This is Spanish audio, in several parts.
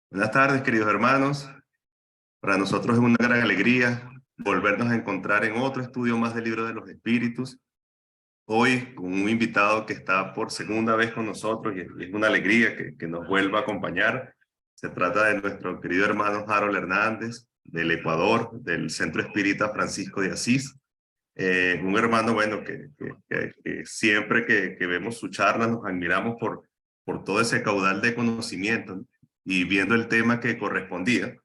Buenas tardes, queridos hermanos. Para nosotros es una gran alegría volvernos a encontrar en otro estudio más del Libro de los Espíritus. Hoy con un invitado que está por segunda vez con nosotros y es una alegría que nos vuelva a acompañar. Se trata de nuestro querido hermano Harold Hernández, del Ecuador, del Centro Espírita Francisco de Asís. Un hermano, bueno, que siempre que vemos su charla nos admiramos por todo ese caudal de conocimiento, ¿no? Y viendo el tema que correspondía,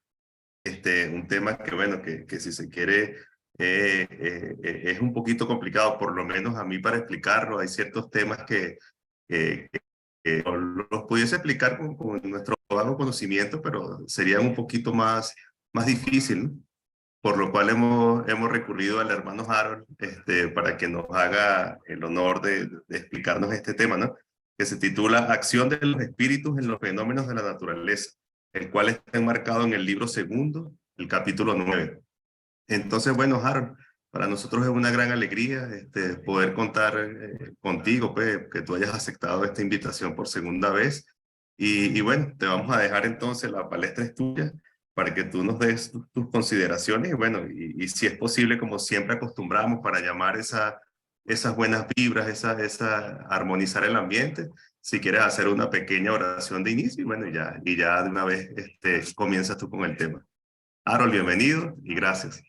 un tema que, bueno, que si se quiere, es un poquito complicado, por lo menos a mí para explicarlo. Hay ciertos temas que no los pudiese explicar con nuestro bajo conocimiento, pero serían un poquito más difícil, ¿no? Por lo cual hemos recurrido al hermano Harold para que nos haga el honor de explicarnos este tema, ¿no? Que se titula Acción de los espíritus en los fenómenos de la naturaleza, el cual está enmarcado en el libro segundo, el capítulo 9. Entonces, bueno, Harold, para nosotros es una gran alegría poder contar contigo, pues, que tú hayas aceptado esta invitación por segunda vez. Y bueno, te vamos a dejar entonces, la palestra es tuya para que tú nos des tus consideraciones y bueno, y si es posible, como siempre acostumbramos, para llamar esas buenas vibras, armonizar el ambiente, si quieres hacer una pequeña oración de inicio y bueno, y ya de una vez comienzas tú con el tema. Harold, bienvenido y gracias.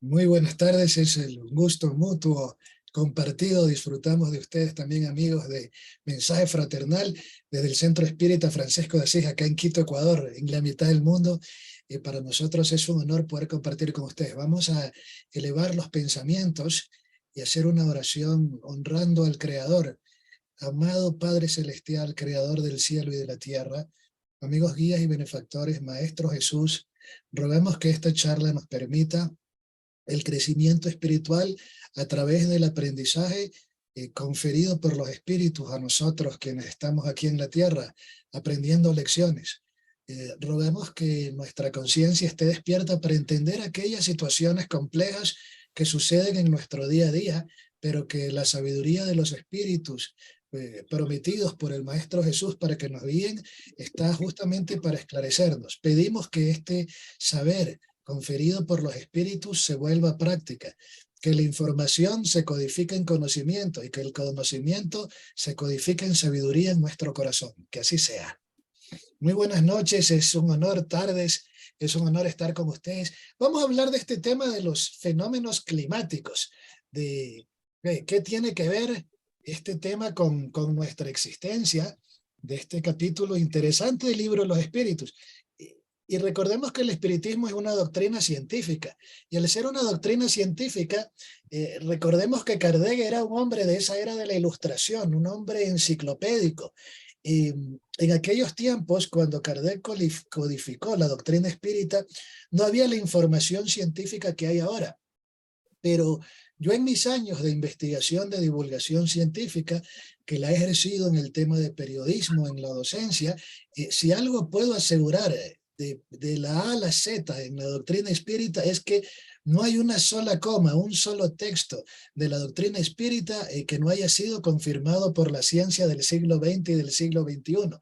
Muy buenas tardes, es un gusto mutuo compartido. Disfrutamos de ustedes también, amigos de Mensaje Fraternal, desde el Centro Espírita Francisco de Asís, acá en Quito, Ecuador, en la mitad del mundo. Para nosotros es un honor poder compartir con ustedes. Vamos a elevar los pensamientos y hacer una oración honrando al Creador. Amado Padre Celestial, Creador del cielo y de la tierra, amigos guías y benefactores, Maestro Jesús, rogamos que esta charla nos permita el crecimiento espiritual a través del aprendizaje conferido por los espíritus a nosotros quienes estamos aquí en la tierra aprendiendo lecciones. Rogamos que nuestra conciencia esté despierta para entender aquellas situaciones complejas que suceden en nuestro día a día, pero que la sabiduría de los espíritus prometidos por el Maestro Jesús para que nos guíen está justamente para esclarecernos. Pedimos que este saber conferido por los espíritus se vuelva práctica, que la información se codifique en conocimiento y que el conocimiento se codifique en sabiduría en nuestro corazón. Que así sea. Muy buenas noches, es un honor, tardes, es un honor estar con ustedes. Vamos a hablar de este tema de los fenómenos climáticos, de qué tiene que ver este tema con nuestra existencia, de este capítulo interesante del libro de los espíritus. Y recordemos que el espiritismo es una doctrina científica, y al ser una doctrina científica, recordemos que Kardec era un hombre de esa era de la Ilustración, un hombre enciclopédico. Y en aquellos tiempos, cuando Kardec codificó la doctrina espírita, no había la información científica que hay ahora. Pero yo en mis años de investigación, de divulgación científica, que la he ejercido en el tema de periodismo, en la docencia, si algo puedo asegurar de la A a la Z en la doctrina espírita es que no hay una sola coma, un solo texto de la doctrina espírita que no haya sido confirmado por la ciencia del siglo XX y del siglo XXI.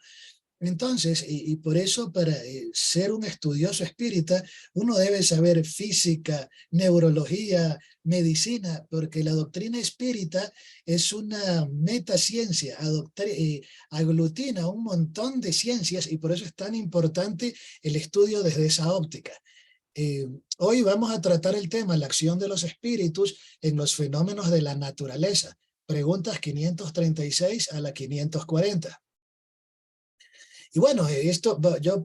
Entonces, y por eso para ser un estudioso espírita, uno debe saber física, neurología, medicina, porque la doctrina espírita es una metaciencia, aglutina un montón de ciencias y por eso es tan importante el estudio desde esa óptica. Hoy vamos a tratar el tema, la acción de los espíritus en los fenómenos de la naturaleza. Preguntas 536 a la 540. Y bueno, esto yo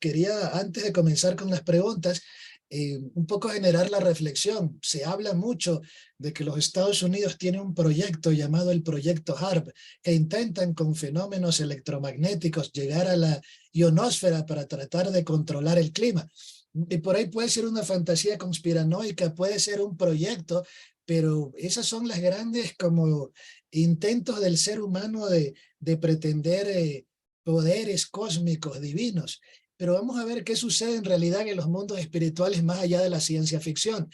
quería antes de comenzar con las preguntas, un poco generar la reflexión. Se habla mucho de que los Estados Unidos tienen un proyecto llamado el Proyecto HARP, que intentan con fenómenos electromagnéticos llegar a la ionosfera para tratar de controlar el clima. Y por ahí puede ser una fantasía conspiranoica, puede ser un proyecto, pero esas son las grandes como intentos del ser humano de pretender poderes cósmicos divinos. Pero vamos a ver qué sucede en realidad en los mundos espirituales más allá de la ciencia ficción.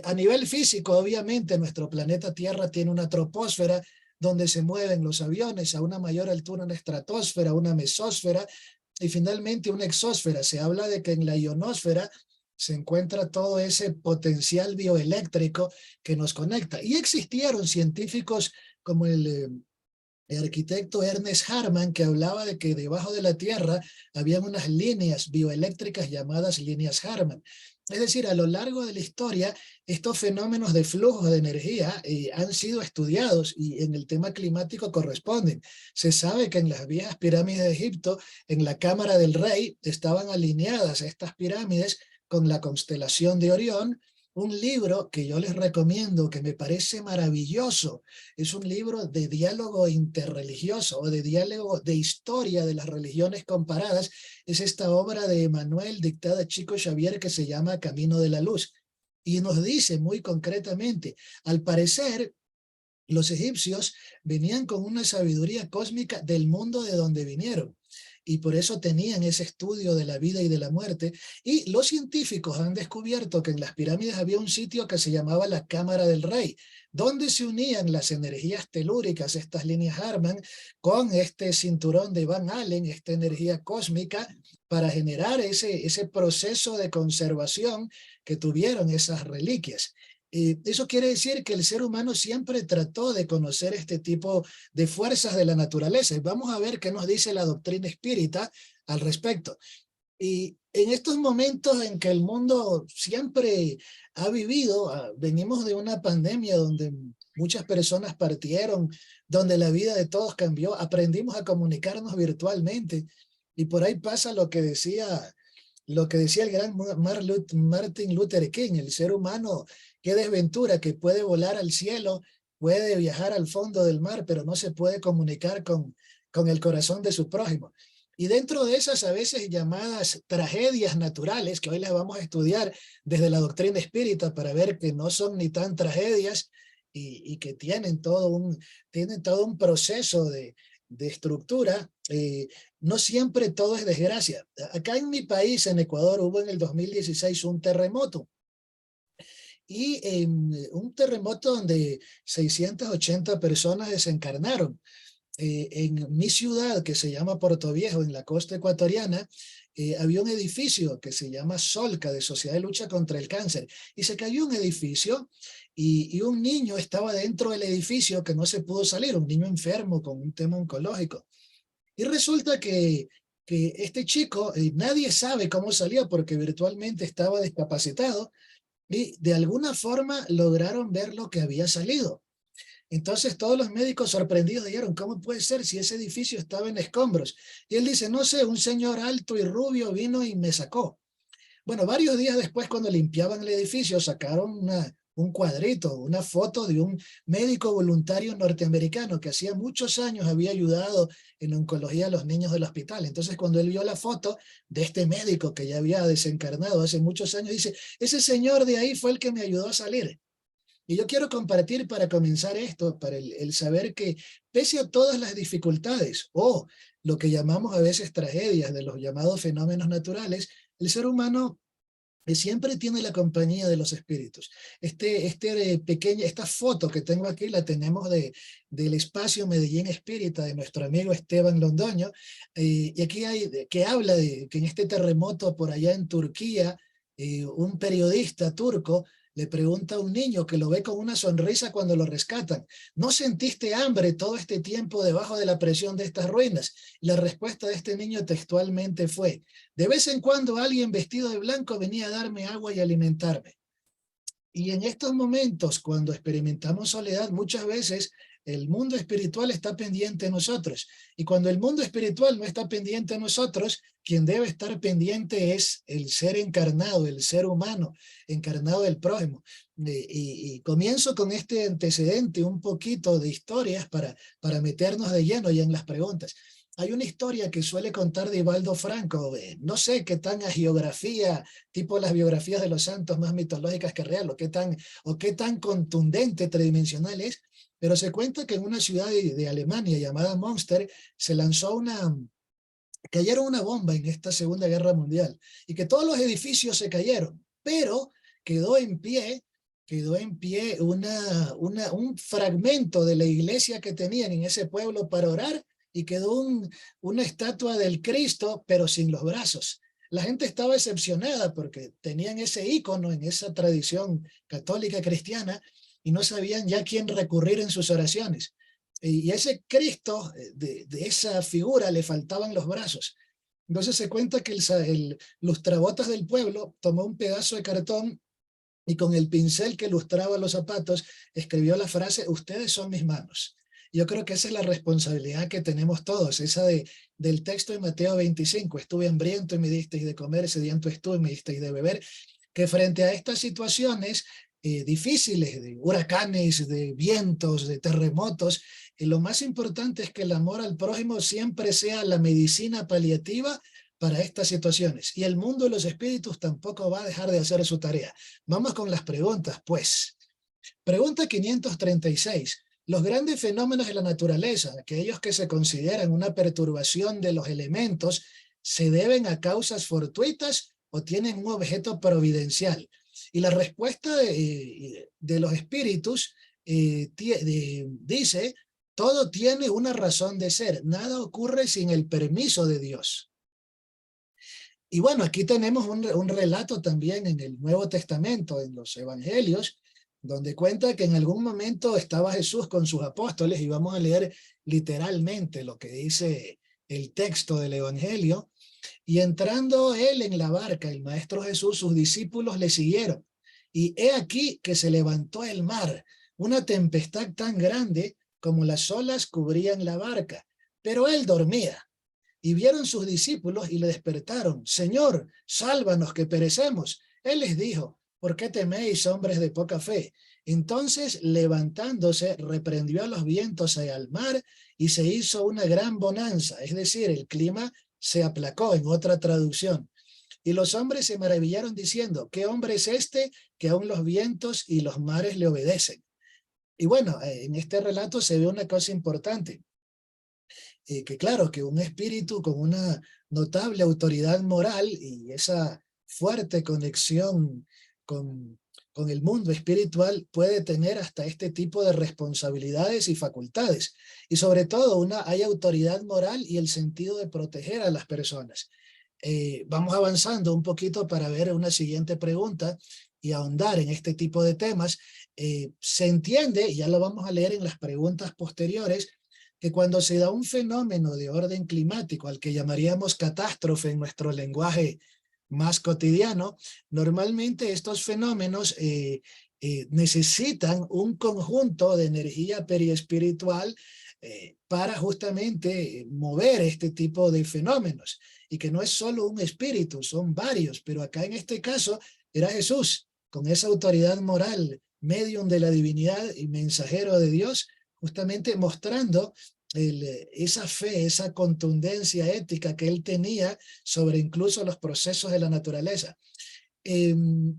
A nivel físico, obviamente, nuestro planeta Tierra tiene una troposfera donde se mueven los aviones a una mayor altura, una estratosfera, una mesósfera, y finalmente una exósfera. Se habla de que en la ionosfera se encuentra todo ese potencial bioeléctrico que nos conecta. Y existieron científicos como el arquitecto Ernest Harman, que hablaba de que debajo de la Tierra habían unas líneas bioeléctricas llamadas líneas Harman. Es decir, a lo largo de la historia, estos fenómenos de flujo de energía han sido estudiados y en el tema climático corresponden. Se sabe que en las viejas pirámides de Egipto, en la cámara del rey, estaban alineadas estas pirámides con la constelación de Orión. Un libro que yo les recomiendo, que me parece maravilloso, es un libro de diálogo interreligioso o de diálogo de historia de las religiones comparadas. Es esta obra de Emmanuel dictada a Chico Xavier que se llama Camino de la Luz. Y nos dice muy concretamente, al parecer, los egipcios venían con una sabiduría cósmica del mundo de donde vinieron. Y por eso tenían ese estudio de la vida y de la muerte. Y los científicos han descubierto que en las pirámides había un sitio que se llamaba la Cámara del Rey, donde se unían las energías telúricas, estas líneas Harman, con este cinturón de Van Allen, esta energía cósmica, para generar ese proceso de conservación que tuvieron esas reliquias. Eso quiere decir que el ser humano siempre trató de conocer este tipo de fuerzas de la naturaleza. Y vamos a ver qué nos dice la doctrina espírita al respecto. Y en estos momentos en que el mundo siempre ha vivido, venimos de una pandemia donde muchas personas partieron, donde la vida de todos cambió, aprendimos a comunicarnos virtualmente. Y por ahí pasa lo que decía el gran Martin Luther King: el ser humano, qué desventura, que puede volar al cielo, puede viajar al fondo del mar, pero no se puede comunicar con el corazón de su prójimo. Y dentro de esas a veces llamadas tragedias naturales, que hoy las vamos a estudiar desde la doctrina espírita para ver que no son ni tan tragedias y que tienen todo un proceso de estructura, no siempre todo es desgracia. Acá en mi país, en Ecuador, hubo en el 2016 un terremoto. Y un terremoto donde 680 personas desencarnaron. En mi ciudad, que se llama Puerto Viejo, en la costa ecuatoriana, había un edificio que se llama Solca, de Sociedad de Lucha contra el Cáncer, y se cayó un edificio y un niño estaba dentro del edificio que no se pudo salir, un niño enfermo con un tema oncológico. Y resulta que este chico, nadie sabe cómo salió porque virtualmente estaba discapacitado, y de alguna forma lograron ver lo que había salido. Entonces todos los médicos sorprendidos dijeron: ¿cómo puede ser si ese edificio estaba en escombros? Y él dice: no sé, un señor alto y rubio vino y me sacó. Bueno, varios días después, cuando limpiaban el edificio, sacaron un cuadrito, una foto de un médico voluntario norteamericano que hacía muchos años había ayudado en oncología a los niños del hospital. Entonces, cuando él vio la foto de este médico que ya había desencarnado hace muchos años, dice: ese señor de ahí fue el que me ayudó a salir. Y yo quiero compartir para comenzar esto, para el saber que pese a todas las dificultades o lo que llamamos a veces tragedias de los llamados fenómenos naturales, el ser humano siempre tiene la compañía de los espíritus. Esta foto que tengo aquí la tenemos del espacio Medellín Espírita de nuestro amigo Esteban Londoño, y aquí que habla de que en este terremoto por allá en Turquía, un periodista turco le pregunta a un niño que lo ve con una sonrisa cuando lo rescatan: ¿no sentiste hambre todo este tiempo debajo de la presión de estas ruinas? Y la respuesta de este niño textualmente fue: de vez en cuando alguien vestido de blanco venía a darme agua y alimentarme. Y en estos momentos, cuando experimentamos soledad, muchas veces el mundo espiritual está pendiente de nosotros. Y cuando el mundo espiritual no está pendiente de nosotros, quien debe estar pendiente es el ser encarnado, el ser humano, encarnado del prójimo. Y comienzo con este antecedente, un poquito de historias para meternos de lleno ya en las preguntas. Hay una historia que suele contar Divaldo Franco, no sé qué tan hagiografía, tipo las biografías de los santos más mitológicas que real, o qué tan contundente, tridimensional es, pero se cuenta que en una ciudad de Alemania llamada Münster cayeron una bomba en esta Segunda Guerra Mundial y que todos los edificios se cayeron, pero quedó en pie un fragmento de la iglesia que tenían en ese pueblo para orar y quedó una estatua del Cristo, pero sin los brazos. La gente estaba decepcionada porque tenían ese ícono en esa tradición católica cristiana y no sabían ya a quién recurrir en sus oraciones. Y ese Cristo, de esa figura, le faltaban los brazos. Entonces se cuenta que el lustrabotas del pueblo tomó un pedazo de cartón y con el pincel que lustraba los zapatos escribió la frase: ustedes son mis manos. Yo creo que esa es la responsabilidad que tenemos todos, esa del texto de Mateo 25, estuve hambriento y me disteis de comer, sediento estuve y me disteis de beber, que frente a estas situaciones difíciles, de huracanes, de vientos, de terremotos, lo más importante es que el amor al prójimo siempre sea la medicina paliativa para estas situaciones. Y el mundo de los espíritus tampoco va a dejar de hacer su tarea. Vamos con las preguntas, pues. Pregunta 536. Los grandes fenómenos de la naturaleza, aquellos que se consideran una perturbación de los elementos, ¿se deben a causas fortuitas o tienen un objeto providencial? Y la respuesta de los espíritus dice: todo tiene una razón de ser, nada ocurre sin el permiso de Dios. Y bueno, aquí tenemos un relato también en el Nuevo Testamento, en los Evangelios, donde cuenta que en algún momento estaba Jesús con sus apóstoles, y vamos a leer literalmente lo que dice el texto del Evangelio. Y entrando él en la barca, el Maestro Jesús, sus discípulos le siguieron. Y he aquí que se levantó el mar, una tempestad tan grande como las olas cubrían la barca, pero él dormía. Y vieron sus discípulos y le despertaron: Señor, sálvanos que perecemos. Él les dijo: ¿por qué teméis, hombres de poca fe? Entonces, levantándose, reprendió a los vientos y al mar, y se hizo una gran bonanza, es decir, el clima se aplacó, en otra traducción. Y los hombres se maravillaron diciendo: ¿qué hombre es este que aún los vientos y los mares le obedecen? Y bueno, en este relato se ve una cosa importante. Que claro, que un espíritu con una notable autoridad moral y esa fuerte conexión con, con el mundo espiritual puede tener hasta este tipo de responsabilidades y facultades. Y sobre todo hay autoridad moral y el sentido de proteger a las personas. Vamos avanzando un poquito para ver una siguiente pregunta y ahondar en este tipo de temas. Se entiende, y ya lo vamos a leer en las preguntas posteriores, que cuando se da un fenómeno de orden climático, al que llamaríamos catástrofe en nuestro lenguaje más cotidiano, normalmente estos fenómenos necesitan un conjunto de energía periespiritual para justamente mover este tipo de fenómenos, y que no es solo un espíritu, son varios, pero acá en este caso era Jesús, con esa autoridad moral, medium de la divinidad y mensajero de Dios, justamente mostrando esa fe, esa contundencia ética que él tenía sobre incluso los procesos de la naturaleza.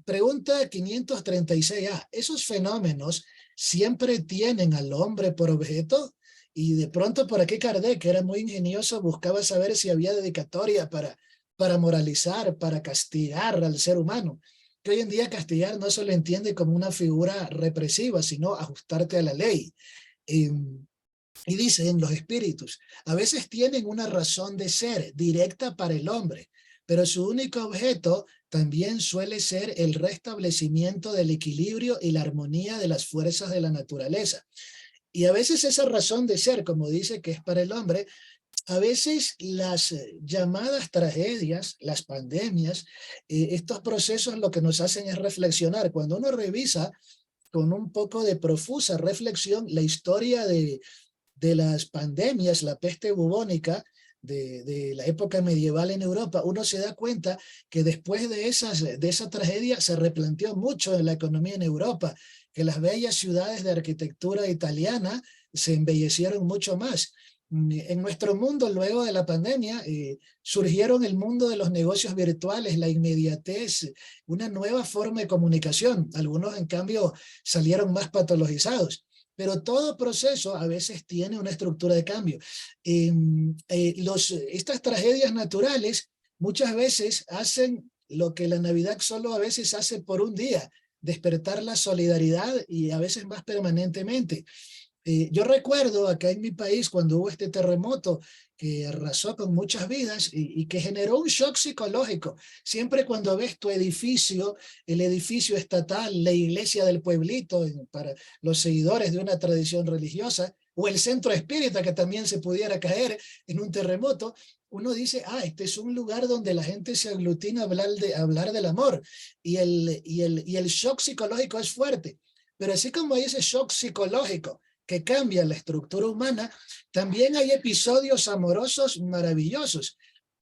Pregunta 536A. ¿Esos fenómenos siempre tienen al hombre por objeto? Y de pronto por aquí Kardec, que era muy ingenioso, buscaba saber si había dedicatoria para moralizar, para castigar al ser humano. Que hoy en día castigar no se lo entiende como una figura represiva, sino ajustarte a la ley. Y dicen los espíritus, a veces tienen una razón de ser directa para el hombre, pero su único objeto también suele ser el restablecimiento del equilibrio y la armonía de las fuerzas de la naturaleza. Y a veces esa razón de ser, como dice que es para el hombre, a veces las llamadas tragedias, las pandemias, estos procesos lo que nos hacen es reflexionar. Cuando uno revisa con un poco de profusa reflexión la historia de las pandemias, la peste bubónica de la época medieval en Europa, uno se da cuenta que después de esa tragedia se replanteó mucho en la economía en Europa, que las bellas ciudades de arquitectura italiana se embellecieron mucho más. En nuestro mundo, luego de la pandemia, surgieron el mundo de los negocios virtuales, la inmediatez, una nueva forma de comunicación. Algunos, en cambio, salieron más patologizados. Pero todo proceso a veces tiene una estructura de cambio. Estas tragedias naturales muchas veces hacen lo que la Navidad solo a veces hace por un día: despertar la solidaridad, y a veces más permanentemente. Yo recuerdo acá en mi país cuando hubo este terremoto que arrasó con muchas vidas y que generó un shock psicológico. Siempre cuando ves tu edificio, el edificio estatal, la iglesia del pueblito, para los seguidores de una tradición religiosa, o el centro espírita que también se pudiera caer en un terremoto, uno dice, este es un lugar donde la gente se aglutina a hablar del amor y el shock psicológico es fuerte. Pero así como hay ese shock psicológico que cambia la estructura humana, también hay episodios amorosos maravillosos.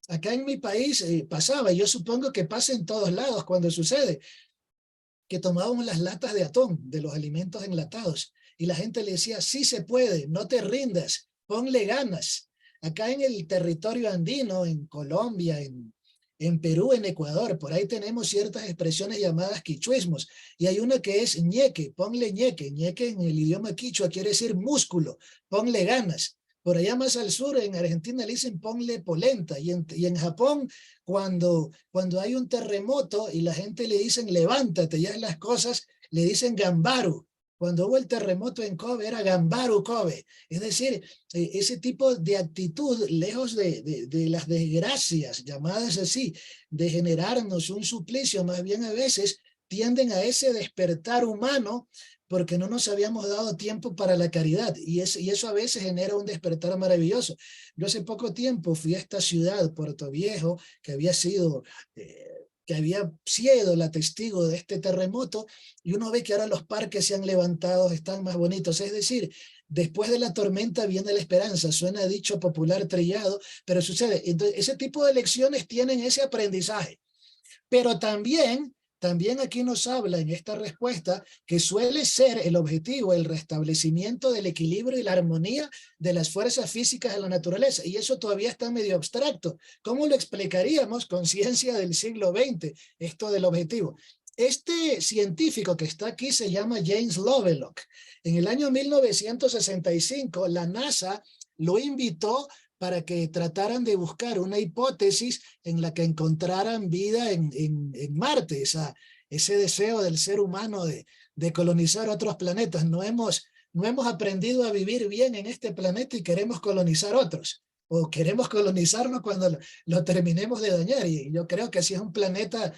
Acá en mi país pasaba, y yo supongo que pasa en todos lados cuando sucede, que tomábamos las latas de atún de los alimentos enlatados y la gente le decía, sí se puede, no te rindas, ponle ganas. Acá en el territorio andino, en Colombia, en Perú, en Ecuador, por ahí tenemos ciertas expresiones llamadas quichuismos, y hay una que es ñeque, ponle ñeque. Ñeque en el idioma quichua quiere decir músculo, ponle ganas. Por allá más al sur, en Argentina le dicen ponle polenta, y en Japón, cuando hay un terremoto y la gente le dicen levántate, ya las cosas, le dicen gambaru. Cuando hubo el terremoto en Kobe era gambaru Kobe. Es decir, ese tipo de actitud, lejos de las desgracias llamadas así, de generarnos un suplicio, más bien a veces tienden a ese despertar humano porque no nos habíamos dado tiempo para la caridad y eso a veces genera un despertar maravilloso. Yo hace poco tiempo fui a esta ciudad, Puerto Viejo, que había sido... que había sido la testigo de este terremoto, y uno ve que ahora los parques se han levantado, están más bonitos. Es decir, después de la tormenta viene la esperanza, suena dicho popular trillado, pero sucede. Entonces, ese tipo de lecciones tienen ese aprendizaje. Pero también aquí nos habla en esta respuesta que suele ser el objetivo, el restablecimiento del equilibrio y la armonía de las fuerzas físicas de la naturaleza. Y eso todavía está medio abstracto. ¿Cómo lo explicaríamos con ciencia del siglo XX, esto del objetivo? Este científico que está aquí se llama James Lovelock. En el año 1965, la NASA lo invitó para que trataran de buscar una hipótesis en la que encontraran vida en Marte, ese deseo del ser humano de colonizar otros planetas. No hemos aprendido a vivir bien en este planeta y queremos colonizar otros, o queremos colonizarlo cuando lo terminemos de dañar. Y yo creo que si es un planeta,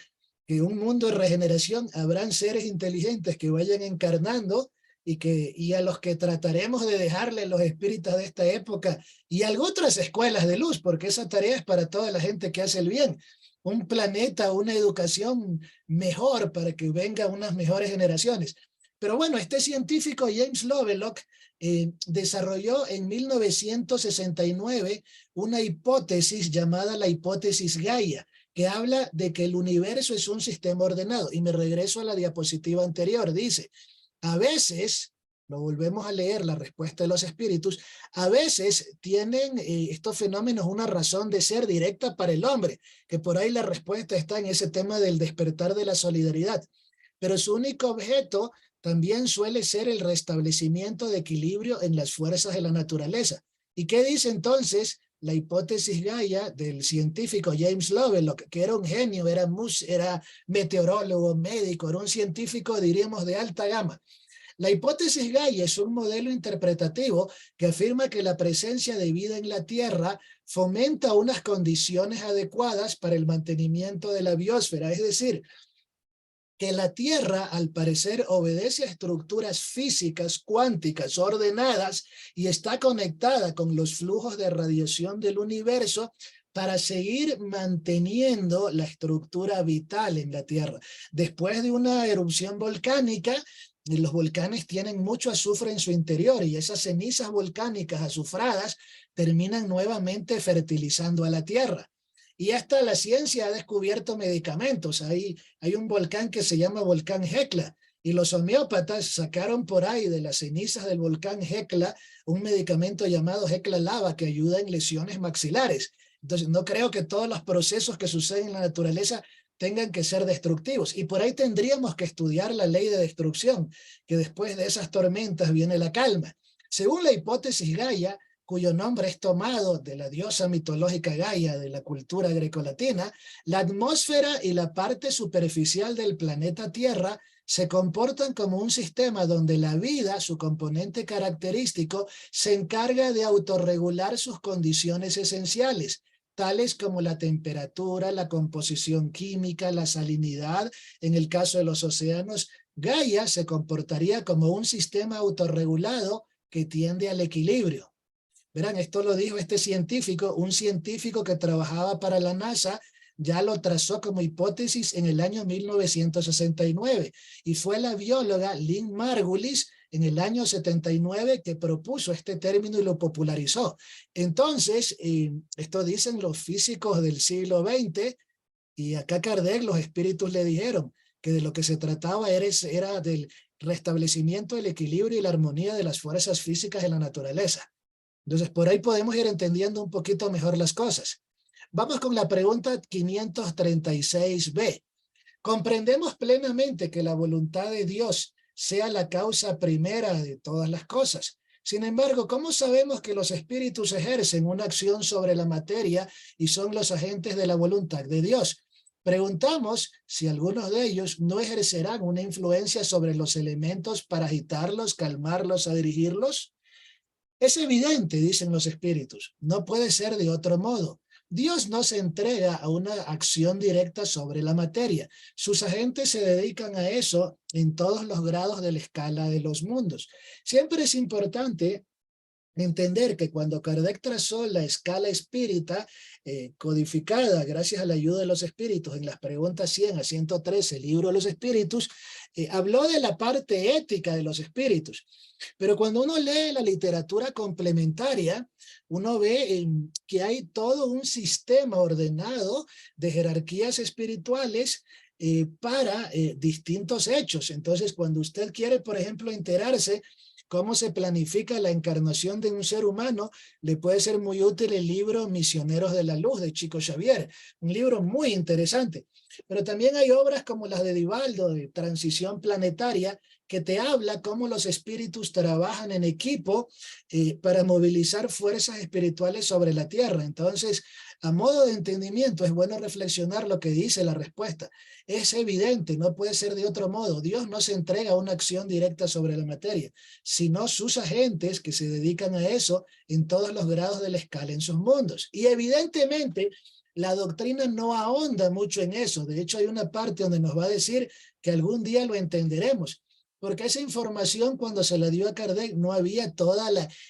que un mundo de regeneración, habrán seres inteligentes que vayan encarnando y a los que trataremos de dejarle los espíritus de esta época y a otras escuelas de luz, porque esa tarea es para toda la gente que hace el bien. Un planeta, una educación mejor para que vengan unas mejores generaciones. Pero bueno, este científico James Lovelock desarrolló en 1969 una hipótesis llamada la hipótesis Gaia, que habla de que el universo es un sistema ordenado. Y me regreso a la diapositiva anterior. Dice, a veces, lo volvemos a leer, la respuesta de los espíritus, a veces tienen estos fenómenos una razón de ser directa para el hombre, que por ahí la respuesta está en ese tema del despertar de la solidaridad. Pero su único objeto también suele ser el restablecimiento de equilibrio en las fuerzas de la naturaleza. ¿Y qué dice entonces la hipótesis Gaia del científico James Lovelock, que era un genio, era meteorólogo, médico, era un científico, diríamos, de alta gama? La hipótesis Gaia es un modelo interpretativo que afirma que la presencia de vida en la Tierra fomenta unas condiciones adecuadas para el mantenimiento de la biosfera, es decir, que la Tierra, al parecer, obedece a estructuras físicas cuánticas ordenadas y está conectada con los flujos de radiación del universo para seguir manteniendo la estructura vital en la Tierra. Después de una erupción volcánica, los volcanes tienen mucho azufre en su interior y esas cenizas volcánicas azufradas terminan nuevamente fertilizando a la Tierra. Y hasta la ciencia ha descubierto medicamentos. Hay un volcán que se llama volcán Hekla, y los homeópatas sacaron por ahí de las cenizas del volcán Hekla un medicamento llamado Hekla Lava que ayuda en lesiones maxilares. Entonces, no creo que todos los procesos que suceden en la naturaleza tengan que ser destructivos. Y por ahí tendríamos que estudiar la ley de destrucción, que después de esas tormentas viene la calma. Según la hipótesis Gaia, cuyo nombre es tomado de la diosa mitológica Gaia de la cultura grecolatina, la atmósfera y la parte superficial del planeta Tierra se comportan como un sistema donde la vida, su componente característico, se encarga de autorregular sus condiciones esenciales, tales como la temperatura, la composición química, la salinidad. En el caso de los océanos, Gaia se comportaría como un sistema autorregulado que tiende al equilibrio. Verán, esto lo dijo este científico, un científico que trabajaba para la NASA, ya lo trazó como hipótesis en el año 1969, y fue la bióloga Lynn Margulis en el año 79 que propuso este término y lo popularizó. Entonces, esto dicen los físicos del siglo XX, y acá Kardec, los espíritus le dijeron que de lo que se trataba era del restablecimiento del equilibrio y la armonía de las fuerzas físicas en la naturaleza. Entonces, por ahí podemos ir entendiendo un poquito mejor las cosas. Vamos con la pregunta 536b. ¿Comprendemos plenamente que la voluntad de Dios sea la causa primera de todas las cosas? Sin embargo, ¿cómo sabemos que los espíritus ejercen una acción sobre la materia y son los agentes de la voluntad de Dios? Preguntamos si algunos de ellos no ejercerán una influencia sobre los elementos para agitarlos, calmarlos, o dirigirlos. Es evidente, dicen los espíritus, no puede ser de otro modo. Dios no se entrega a una acción directa sobre la materia. Sus agentes se dedican a eso en todos los grados de la escala de los mundos. Siempre es importante entender que cuando Kardec trazó la escala espírita codificada gracias a la ayuda de los espíritus en las preguntas 100 a 113, el libro de los espíritus, habló de la parte ética de los espíritus. Pero cuando uno lee la literatura complementaria, uno ve que hay todo un sistema ordenado de jerarquías espirituales para distintos hechos. Entonces, cuando usted quiere, por ejemplo, enterarse cómo se planifica la encarnación de un ser humano, le puede ser muy útil el libro Misioneros de la Luz de Chico Xavier, un libro muy interesante. Pero también hay obras como las de Divaldo, de Transición Planetaria, que te habla cómo los espíritus trabajan en equipo para movilizar fuerzas espirituales sobre la Tierra. Entonces, a modo de entendimiento, es bueno reflexionar lo que dice la respuesta. Es evidente, no puede ser de otro modo. Dios no se entrega a una acción directa sobre la materia, sino sus agentes que se dedican a eso en todos los grados de la escala en sus mundos. Y evidentemente, la doctrina no ahonda mucho en eso. De hecho, hay una parte donde nos va a decir que algún día lo entenderemos. Porque esa información, cuando se la dio a Kardec, no había todo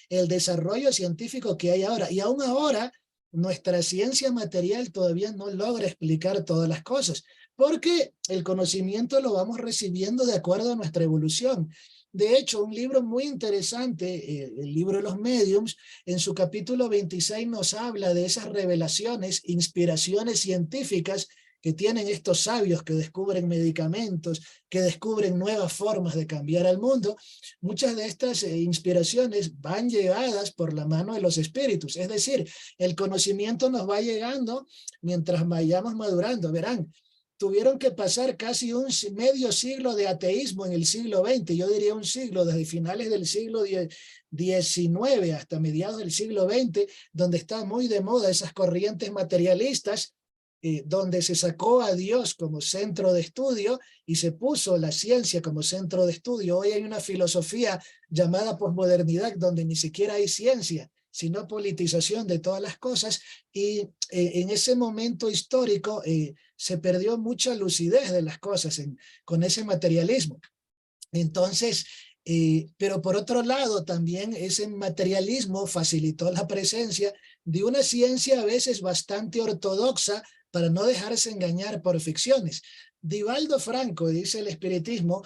el desarrollo científico que hay ahora. Y aún ahora, nuestra ciencia material todavía no logra explicar todas las cosas, porque el conocimiento lo vamos recibiendo de acuerdo a nuestra evolución. De hecho, un libro muy interesante, el libro de los médiums, en su capítulo 26 nos habla de esas revelaciones, inspiraciones científicas que tienen estos sabios que descubren medicamentos, que descubren nuevas formas de cambiar al mundo. Muchas de estas inspiraciones van llevadas por la mano de los espíritus, es decir, el conocimiento nos va llegando mientras vayamos madurando. Verán, tuvieron que pasar casi un medio siglo de ateísmo en el siglo XX, yo diría un siglo, desde finales del siglo XIX hasta mediados del siglo XX, donde está muy de moda esas corrientes materialistas, donde se sacó a Dios como centro de estudio y se puso la ciencia como centro de estudio. Hoy hay una filosofía llamada posmodernidad donde ni siquiera hay ciencia, sino politización de todas las cosas, y en ese momento histórico se perdió mucha lucidez de las cosas con ese materialismo. Entonces, pero por otro lado, también ese materialismo facilitó la presencia de una ciencia a veces bastante ortodoxa para no dejarse engañar por ficciones. Divaldo Franco dice el espiritismo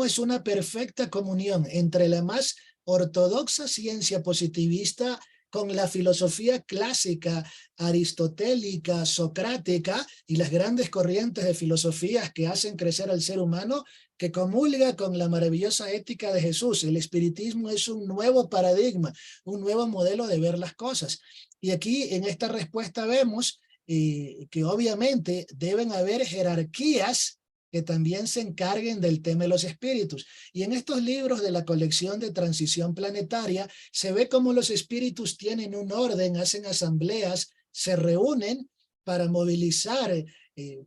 es una perfecta comunión entre la más ortodoxa ciencia positivista con la filosofía clásica, aristotélica, socrática y las grandes corrientes de filosofías que hacen crecer al ser humano, que comulga con la maravillosa ética de Jesús. El espiritismo es un nuevo paradigma, un nuevo modelo de ver las cosas. Y aquí en esta respuesta vemos que obviamente deben haber jerarquías que también se encarguen del tema de los espíritus. Y en estos libros de la colección de Transición Planetaria se ve cómo los espíritus tienen un orden, hacen asambleas, se reúnen para movilizar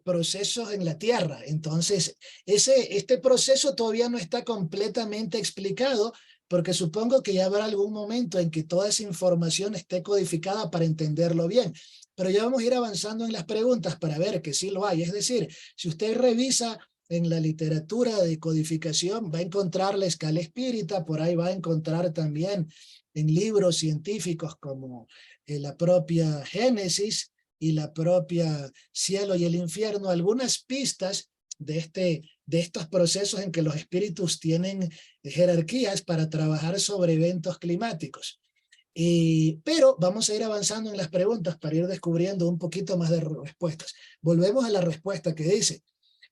procesos en la Tierra. Entonces, este proceso todavía no está completamente explicado, porque supongo que ya habrá algún momento en que toda esa información esté codificada para entenderlo bien. Pero ya vamos a ir avanzando en las preguntas para ver que sí lo hay. Es decir, si usted revisa en la literatura de codificación, va a encontrar la escala espírita, por ahí va a encontrar también en libros científicos como la propia Génesis y la propia Cielo y el Infierno, algunas pistas de estos procesos en que los espíritus tienen jerarquías para trabajar sobre eventos climáticos. Pero vamos a ir avanzando en las preguntas para ir descubriendo un poquito más de respuestas. Volvemos a la respuesta que dice.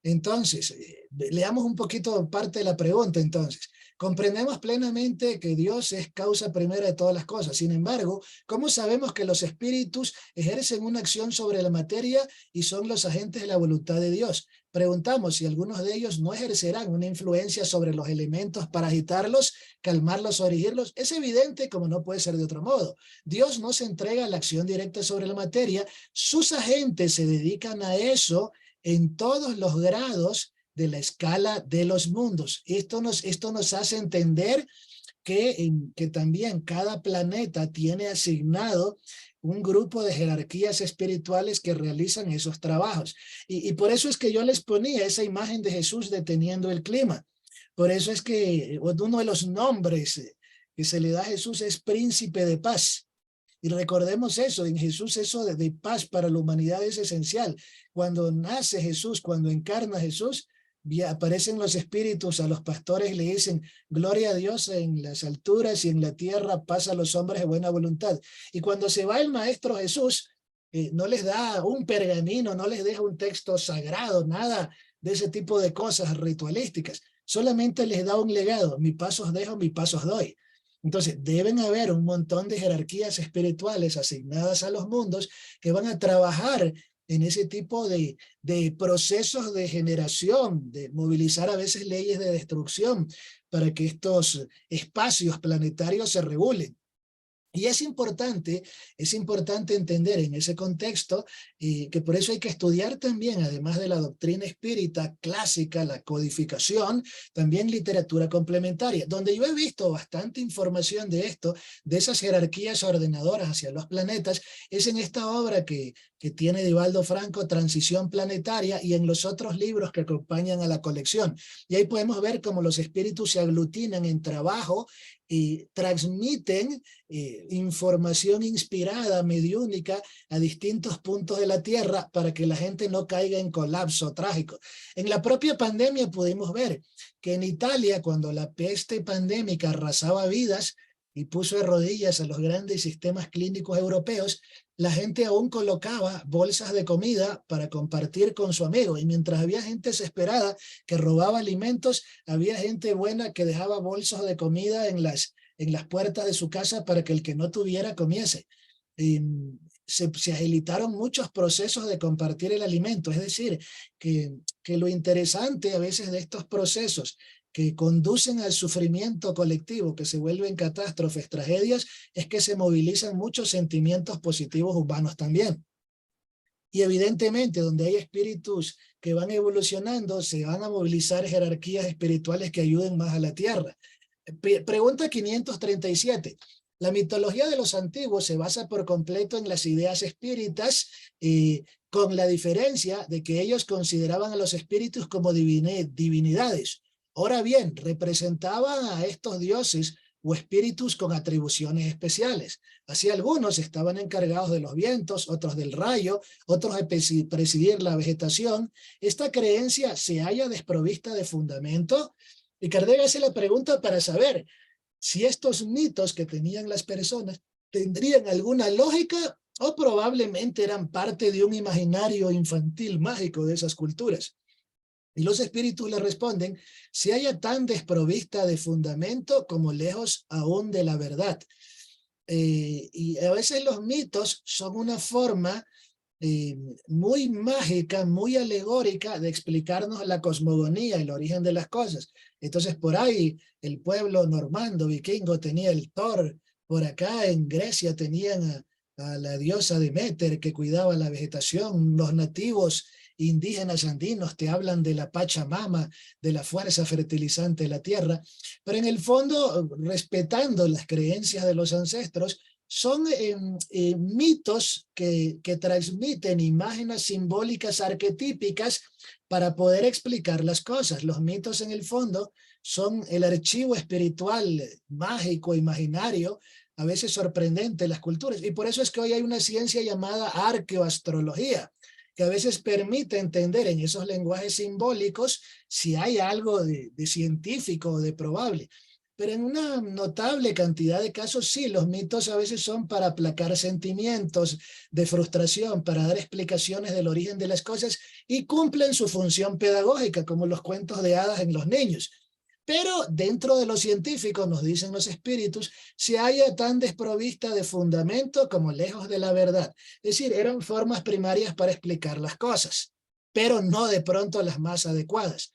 Entonces, leamos un poquito parte de la pregunta entonces. Comprendemos plenamente que Dios es causa primera de todas las cosas. Sin embargo, ¿cómo sabemos que los espíritus ejercen una acción sobre la materia y son los agentes de la voluntad de Dios? Preguntamos si algunos de ellos no ejercerán una influencia sobre los elementos para agitarlos, calmarlos o dirigirlos. Es evidente, como no puede ser de otro modo. Dios no se entrega a la acción directa sobre la materia. Sus agentes se dedican a eso en todos los grados de la escala de los mundos. Esto nos hace entender que también cada planeta tiene asignado un grupo de jerarquías espirituales que realizan esos trabajos. Y por eso es que yo les ponía esa imagen de Jesús deteniendo el clima. Por eso es que uno de los nombres que se le da a Jesús es Príncipe de Paz. Y recordemos eso, en Jesús eso de paz para la humanidad es esencial. Cuando nace Jesús, cuando encarna Jesús, aparecen los espíritus a los pastores y le dicen, gloria a Dios en las alturas y en la tierra, paz a los hombres de buena voluntad. Y cuando se va el Maestro Jesús, no les da un pergamino, no les deja un texto sagrado, nada de ese tipo de cosas ritualísticas. Solamente les da un legado, mi paso os dejo, mi paso os doy. Entonces, deben haber un montón de jerarquías espirituales asignadas a los mundos que van a trabajar en ese tipo de procesos de generación, de movilizar a veces leyes de destrucción para que estos espacios planetarios se regulen. Y es importante entender en ese contexto que por eso hay que estudiar también, además de la doctrina espírita clásica, la codificación, también literatura complementaria, donde yo he visto bastante información de esto, de esas jerarquías ordenadoras hacia los planetas, es en esta obra que tiene Divaldo Franco, Transición Planetaria, y en los otros libros que acompañan a la colección. Y ahí podemos ver cómo los espíritus se aglutinan en trabajo y transmiten información inspirada, mediúnica, a distintos puntos de la Tierra para que la gente no caiga en colapso trágico. En la propia pandemia pudimos ver que en Italia, cuando la peste pandémica arrasaba vidas y puso de rodillas a los grandes sistemas clínicos europeos, la gente aún colocaba bolsas de comida para compartir con su amigo. Y mientras había gente desesperada que robaba alimentos, había gente buena que dejaba bolsas de comida en las puertas de su casa para que el que no tuviera comiese. Y se agilitaron muchos procesos de compartir el alimento. Es decir, que lo interesante a veces de estos procesos que conducen al sufrimiento colectivo, que se vuelven catástrofes, tragedias, es que se movilizan muchos sentimientos positivos humanos también. Y evidentemente, donde hay espíritus que van evolucionando, se van a movilizar jerarquías espirituales que ayuden más a la Tierra. Pregunta 537. La mitología de los antiguos se basa por completo en las ideas espíritas, con la diferencia de que ellos consideraban a los espíritus como divinidades. Ahora bien, representaban a estos dioses o espíritus con atribuciones especiales. Así algunos estaban encargados de los vientos, otros del rayo, otros de presidir la vegetación. Esta creencia se halla desprovista de fundamento. Y Kardec hace la pregunta para saber si estos mitos que tenían las personas tendrían alguna lógica o probablemente eran parte de un imaginario infantil mágico de esas culturas. Y los espíritus le responden, se halla tan desprovista de fundamento como lejos aún de la verdad. Y a veces los mitos son una forma muy mágica, muy alegórica de explicarnos la cosmogonía, el origen de las cosas. Entonces por ahí el pueblo normando, vikingo, tenía el Thor, por acá en Grecia tenían a la diosa Deméter que cuidaba la vegetación. Los nativos indígenas andinos te hablan de la Pachamama, de la fuerza fertilizante de la tierra, pero en el fondo, respetando las creencias de los ancestros, son mitos que transmiten imágenes simbólicas arquetípicas para poder explicar las cosas. Los mitos en el fondo son el archivo espiritual, mágico, imaginario, a veces sorprendente de las culturas. Y por eso es que hoy hay una ciencia llamada arqueoastrología, que a veces permite entender en esos lenguajes simbólicos si hay algo de científico o de probable. Pero en una notable cantidad de casos sí, los mitos a veces son para aplacar sentimientos de frustración, para dar explicaciones del origen de las cosas y cumplen su función pedagógica, como los cuentos de hadas en los niños. Pero dentro de lo científico, nos dicen los espíritus, se halla tan desprovista de fundamento como lejos de la verdad. Es decir, eran formas primarias para explicar las cosas, pero no de pronto las más adecuadas.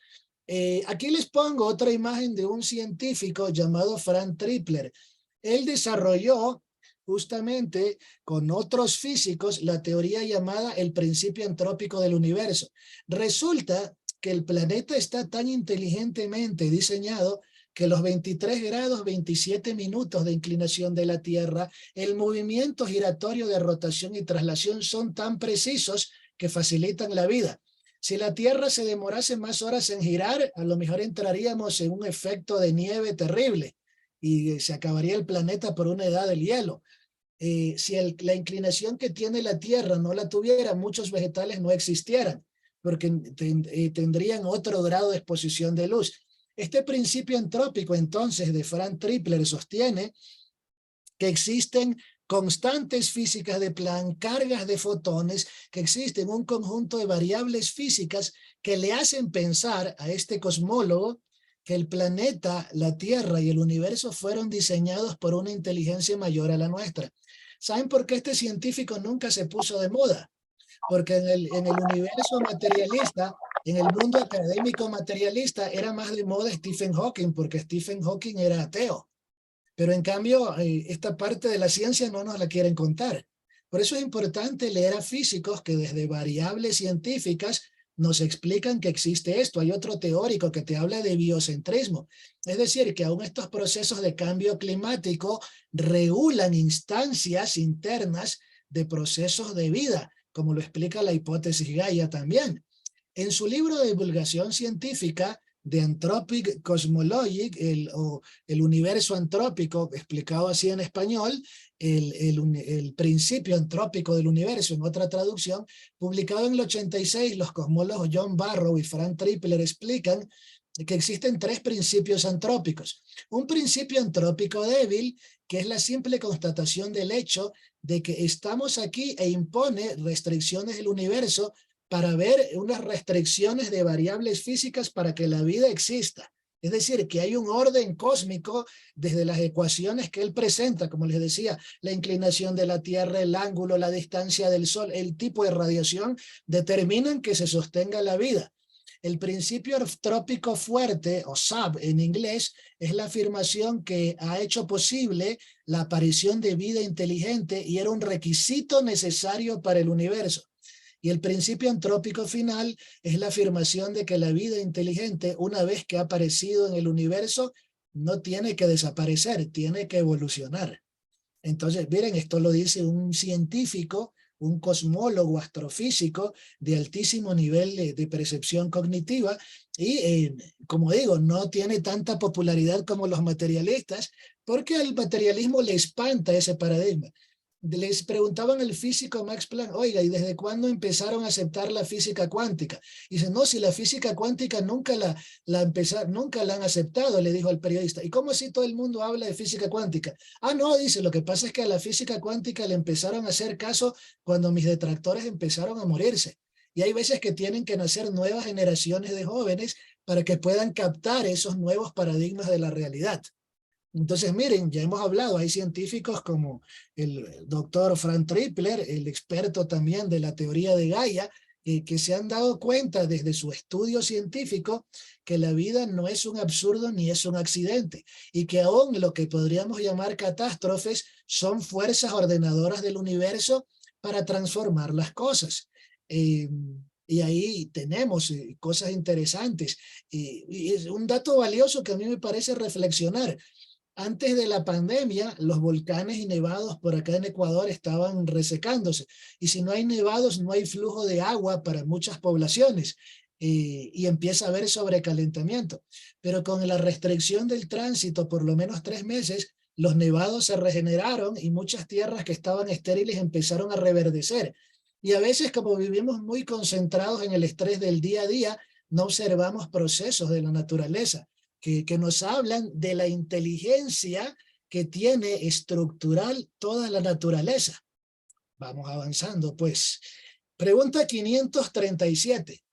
Aquí les pongo otra imagen de un científico llamado Frank Tripler. Él desarrolló justamente con otros físicos la teoría llamada el principio antrópico del universo. Resulta que el planeta está tan inteligentemente diseñado que los 23 grados 27 minutos de inclinación de la Tierra, el movimiento giratorio de rotación y traslación son tan precisos que facilitan la vida. Si la Tierra se demorase más horas en girar, a lo mejor entraríamos en un efecto de nieve terrible y se acabaría el planeta por una edad del hielo. Si la inclinación que tiene la Tierra no la tuviera, muchos vegetales no existieran, porque tendrían otro grado de exposición de luz. Este principio antrópico, entonces, de Frank Tripler sostiene que existen constantes físicas de Planck, cargas de fotones, que existen un conjunto de variables físicas que le hacen pensar a este cosmólogo que el planeta, la Tierra y el universo fueron diseñados por una inteligencia mayor a la nuestra. ¿Saben por qué este científico nunca se puso de moda? Porque en el universo materialista, en el mundo académico materialista, era más de moda Stephen Hawking, porque Stephen Hawking era ateo. Pero en cambio, esta parte de la ciencia no nos la quieren contar. Por eso es importante leer a físicos que desde variables científicas nos explican que existe esto. Hay otro teórico que te habla de biocentrismo. Es decir, que aún estos procesos de cambio climático regulan instancias internas de procesos de vida, como lo explica la hipótesis Gaia también. En su libro de divulgación científica, The Anthropic Cosmology, el universo antrópico, explicado así en español, el principio antrópico del universo, en otra traducción, publicado en el 86, los cosmólogos John Barrow y Frank Tripler explican que existen tres principios antrópicos. Un principio antrópico débil, que es la simple constatación del hecho de que estamos aquí e impone restricciones del universo para ver unas restricciones de variables físicas para que la vida exista. Es decir, que hay un orden cósmico desde las ecuaciones que él presenta, como les decía, la inclinación de la Tierra, el ángulo, la distancia del Sol, el tipo de radiación, determinan que se sostenga la vida. El principio antrópico fuerte, o SAB en inglés, es la afirmación que ha hecho posible la aparición de vida inteligente y era un requisito necesario para el universo. Y el principio antrópico final es la afirmación de que la vida inteligente, una vez que ha aparecido en el universo, no tiene que desaparecer, tiene que evolucionar. Entonces, miren, esto lo dice un científico, un cosmólogo astrofísico de altísimo nivel de percepción cognitiva y, como digo, no tiene tanta popularidad como los materialistas porque al materialismo le espanta ese paradigma. Les preguntaban al físico Max Planck, oiga, ¿y desde cuándo empezaron a aceptar la física cuántica? Y dice, no, si la física cuántica nunca nunca la han aceptado, le dijo al periodista. ¿Y cómo así todo el mundo habla de física cuántica? Ah, no, dice, lo que pasa es que a la física cuántica le empezaron a hacer caso cuando mis detractores empezaron a morirse. Y hay veces que tienen que nacer nuevas generaciones de jóvenes para que puedan captar esos nuevos paradigmas de la realidad. Entonces, miren, ya hemos hablado, hay científicos como el doctor Frank Tripler, el experto también de la teoría de Gaia, que se han dado cuenta desde su estudio científico que la vida no es un absurdo ni es un accidente, y que aún lo que podríamos llamar catástrofes son fuerzas ordenadoras del universo para transformar las cosas. Y ahí tenemos cosas interesantes. Y es un dato valioso que a mí me parece reflexionar. Antes de la pandemia, los volcanes y nevados por acá en Ecuador estaban resecándose. Y si no hay nevados, no hay flujo de agua para muchas poblaciones. Y empieza a haber sobrecalentamiento. Pero con la restricción del tránsito, por lo menos 3 meses, los nevados se regeneraron y muchas tierras que estaban estériles empezaron a reverdecer. Y a veces, como vivimos muy concentrados en el estrés del día a día, no observamos procesos de la naturaleza que nos hablan de la inteligencia que tiene estructural toda la naturaleza. Vamos avanzando, pues. Pregunta 537.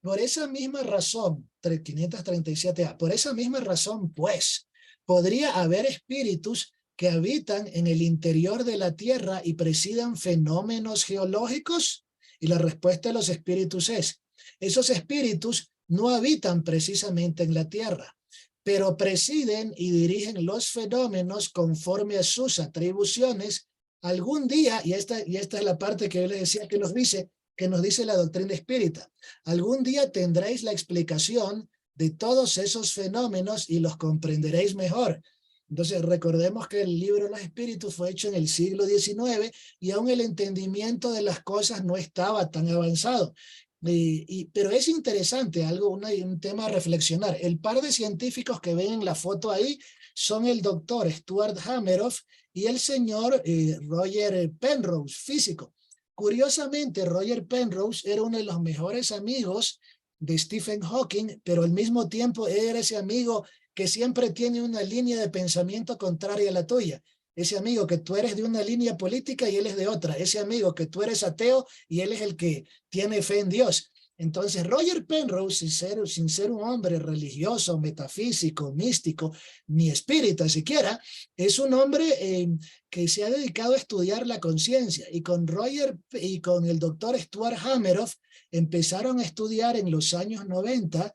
Por esa misma razón, 537A, por esa misma razón, pues, podría haber espíritus que habitan en el interior de la Tierra y presidan fenómenos geológicos. Y la respuesta de los espíritus es, esos espíritus no habitan precisamente en la Tierra, pero presiden y dirigen los fenómenos conforme a sus atribuciones. Algún día, y esta es la parte que yo les decía que nos dice la doctrina espírita, algún día tendréis la explicación de todos esos fenómenos y los comprenderéis mejor. Entonces recordemos que el libro de los espíritus fue hecho en el siglo XIX y aún el entendimiento de las cosas no estaba tan avanzado. Pero es interesante, un tema a reflexionar. El par de científicos que ven en la foto ahí son el doctor Stuart Hameroff y el señor Roger Penrose, físico. Curiosamente, Roger Penrose era uno de los mejores amigos de Stephen Hawking, pero al mismo tiempo era ese amigo que siempre tiene una línea de pensamiento contraria a la tuya. Ese amigo que tú eres de una línea política y él es de otra. Ese amigo que tú eres ateo y él es el que tiene fe en Dios. Entonces, Roger Penrose, sin ser un hombre religioso, metafísico, místico, ni espírita siquiera, es un hombre que se ha dedicado a estudiar la conciencia. Y con Roger y con el doctor Stuart Hameroff empezaron a estudiar en los años 90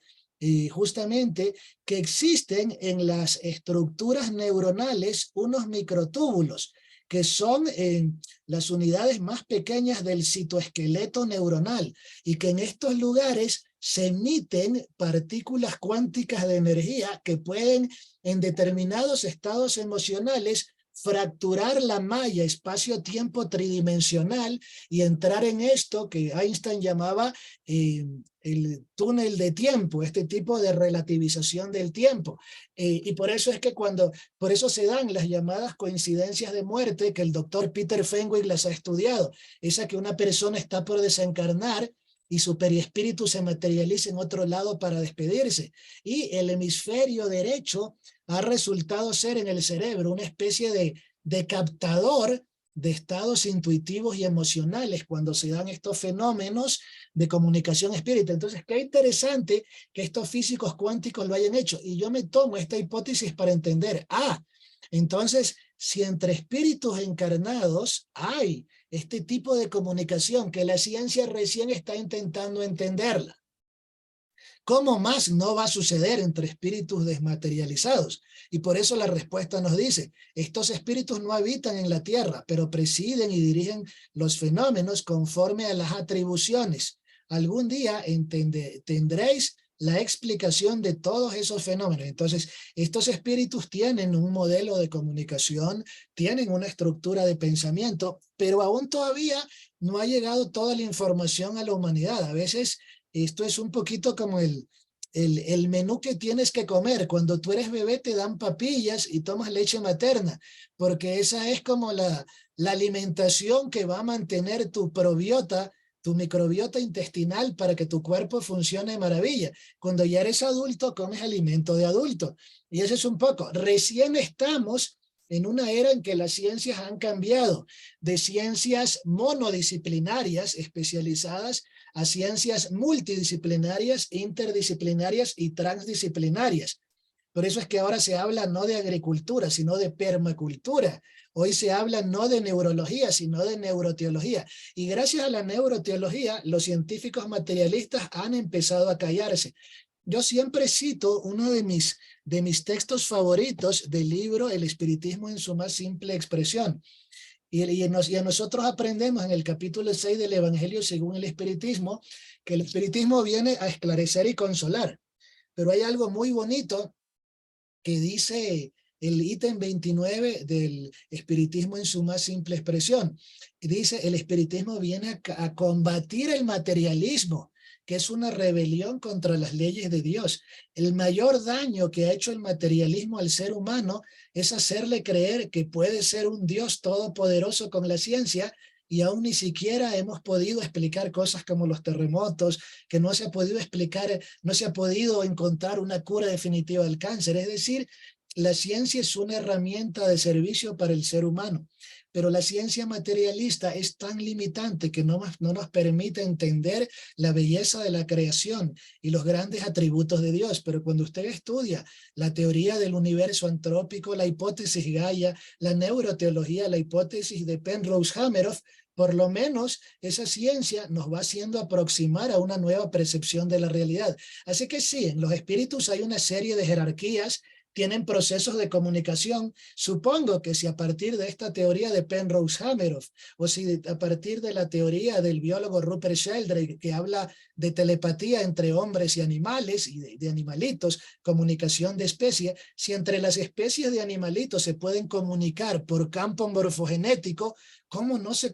justamente que existen en las estructuras neuronales unos microtúbulos que son las unidades más pequeñas del citoesqueleto neuronal y que en estos lugares se emiten partículas cuánticas de energía que pueden en determinados estados emocionales fracturar la malla espacio-tiempo tridimensional y entrar en esto que Einstein llamaba el túnel de tiempo, este tipo de relativización del tiempo. Y por eso es que por eso se dan las llamadas coincidencias de muerte que el doctor Peter Fenwick las ha estudiado. Esa que una persona está por desencarnar y su periespíritu se materializa en otro lado para despedirse. Y el hemisferio derecho ha resultado ser en el cerebro una especie de captador de estados intuitivos y emocionales cuando se dan estos fenómenos de comunicación espírita. Entonces, qué interesante que estos físicos cuánticos lo hayan hecho. Y yo me tomo esta hipótesis para entender, entonces, si entre espíritus encarnados hay este tipo de comunicación que la ciencia recién está intentando entenderla, ¿cómo más no va a suceder entre espíritus desmaterializados? Y por eso la respuesta nos dice, estos espíritus no habitan en la tierra, pero presiden y dirigen los fenómenos conforme a las atribuciones. Algún día tendréis la explicación de todos esos fenómenos. Entonces, estos espíritus tienen un modelo de comunicación, tienen una estructura de pensamiento, pero aún todavía no ha llegado toda la información a la humanidad. A veces esto es un poquito como el menú que tienes que comer. Cuando tú eres bebé te dan papillas y tomas leche materna, porque esa es como la alimentación que va a mantener tu microbiota intestinal para que tu cuerpo funcione de maravilla. Cuando ya eres adulto, comes alimento de adulto. Y eso es un poco. Recién estamos en una era en que las ciencias han cambiado de ciencias monodisciplinarias especializadas a ciencias multidisciplinarias, interdisciplinarias y transdisciplinarias. Por eso es que ahora se habla no de agricultura, sino de permacultura. Hoy se habla no de neurología, sino de neuroteología. Y gracias a la neuroteología, los científicos materialistas han empezado a callarse. Yo siempre cito uno de mis textos favoritos del libro El espiritismo en su más simple expresión. Y a nosotros aprendemos en el capítulo 6 del Evangelio según el espiritismo, que el espiritismo viene a esclarecer y consolar. Pero hay algo muy bonito que dice el ítem 29 del espiritismo en su más simple expresión. Y dice, el espiritismo viene a combatir el materialismo, que es una rebelión contra las leyes de Dios. El mayor daño que ha hecho el materialismo al ser humano es hacerle creer que puede ser un Dios todopoderoso con la ciencia, y aún ni siquiera hemos podido explicar cosas como los terremotos, que no se ha podido explicar, no se ha podido encontrar una cura definitiva del cáncer. Es decir, la ciencia es una herramienta de servicio para el ser humano, pero la ciencia materialista es tan limitante que no nos permite entender la belleza de la creación y los grandes atributos de Dios. Pero cuando usted estudia la teoría del universo antrópico, la hipótesis Gaia, la neuroteología, la hipótesis de Penrose-Hameroff, por lo menos esa ciencia nos va haciendo aproximar a una nueva percepción de la realidad. Así que sí, en los espíritus hay una serie de jerarquías, tienen procesos de comunicación. Supongo que si a partir de esta teoría de Penrose-Hameroff, o si a partir de la teoría del biólogo Rupert Sheldrake, que habla de telepatía entre hombres y animales, y de animalitos, comunicación de especie, si entre las especies de animalitos se pueden comunicar por campo morfogenético, ¿cómo no se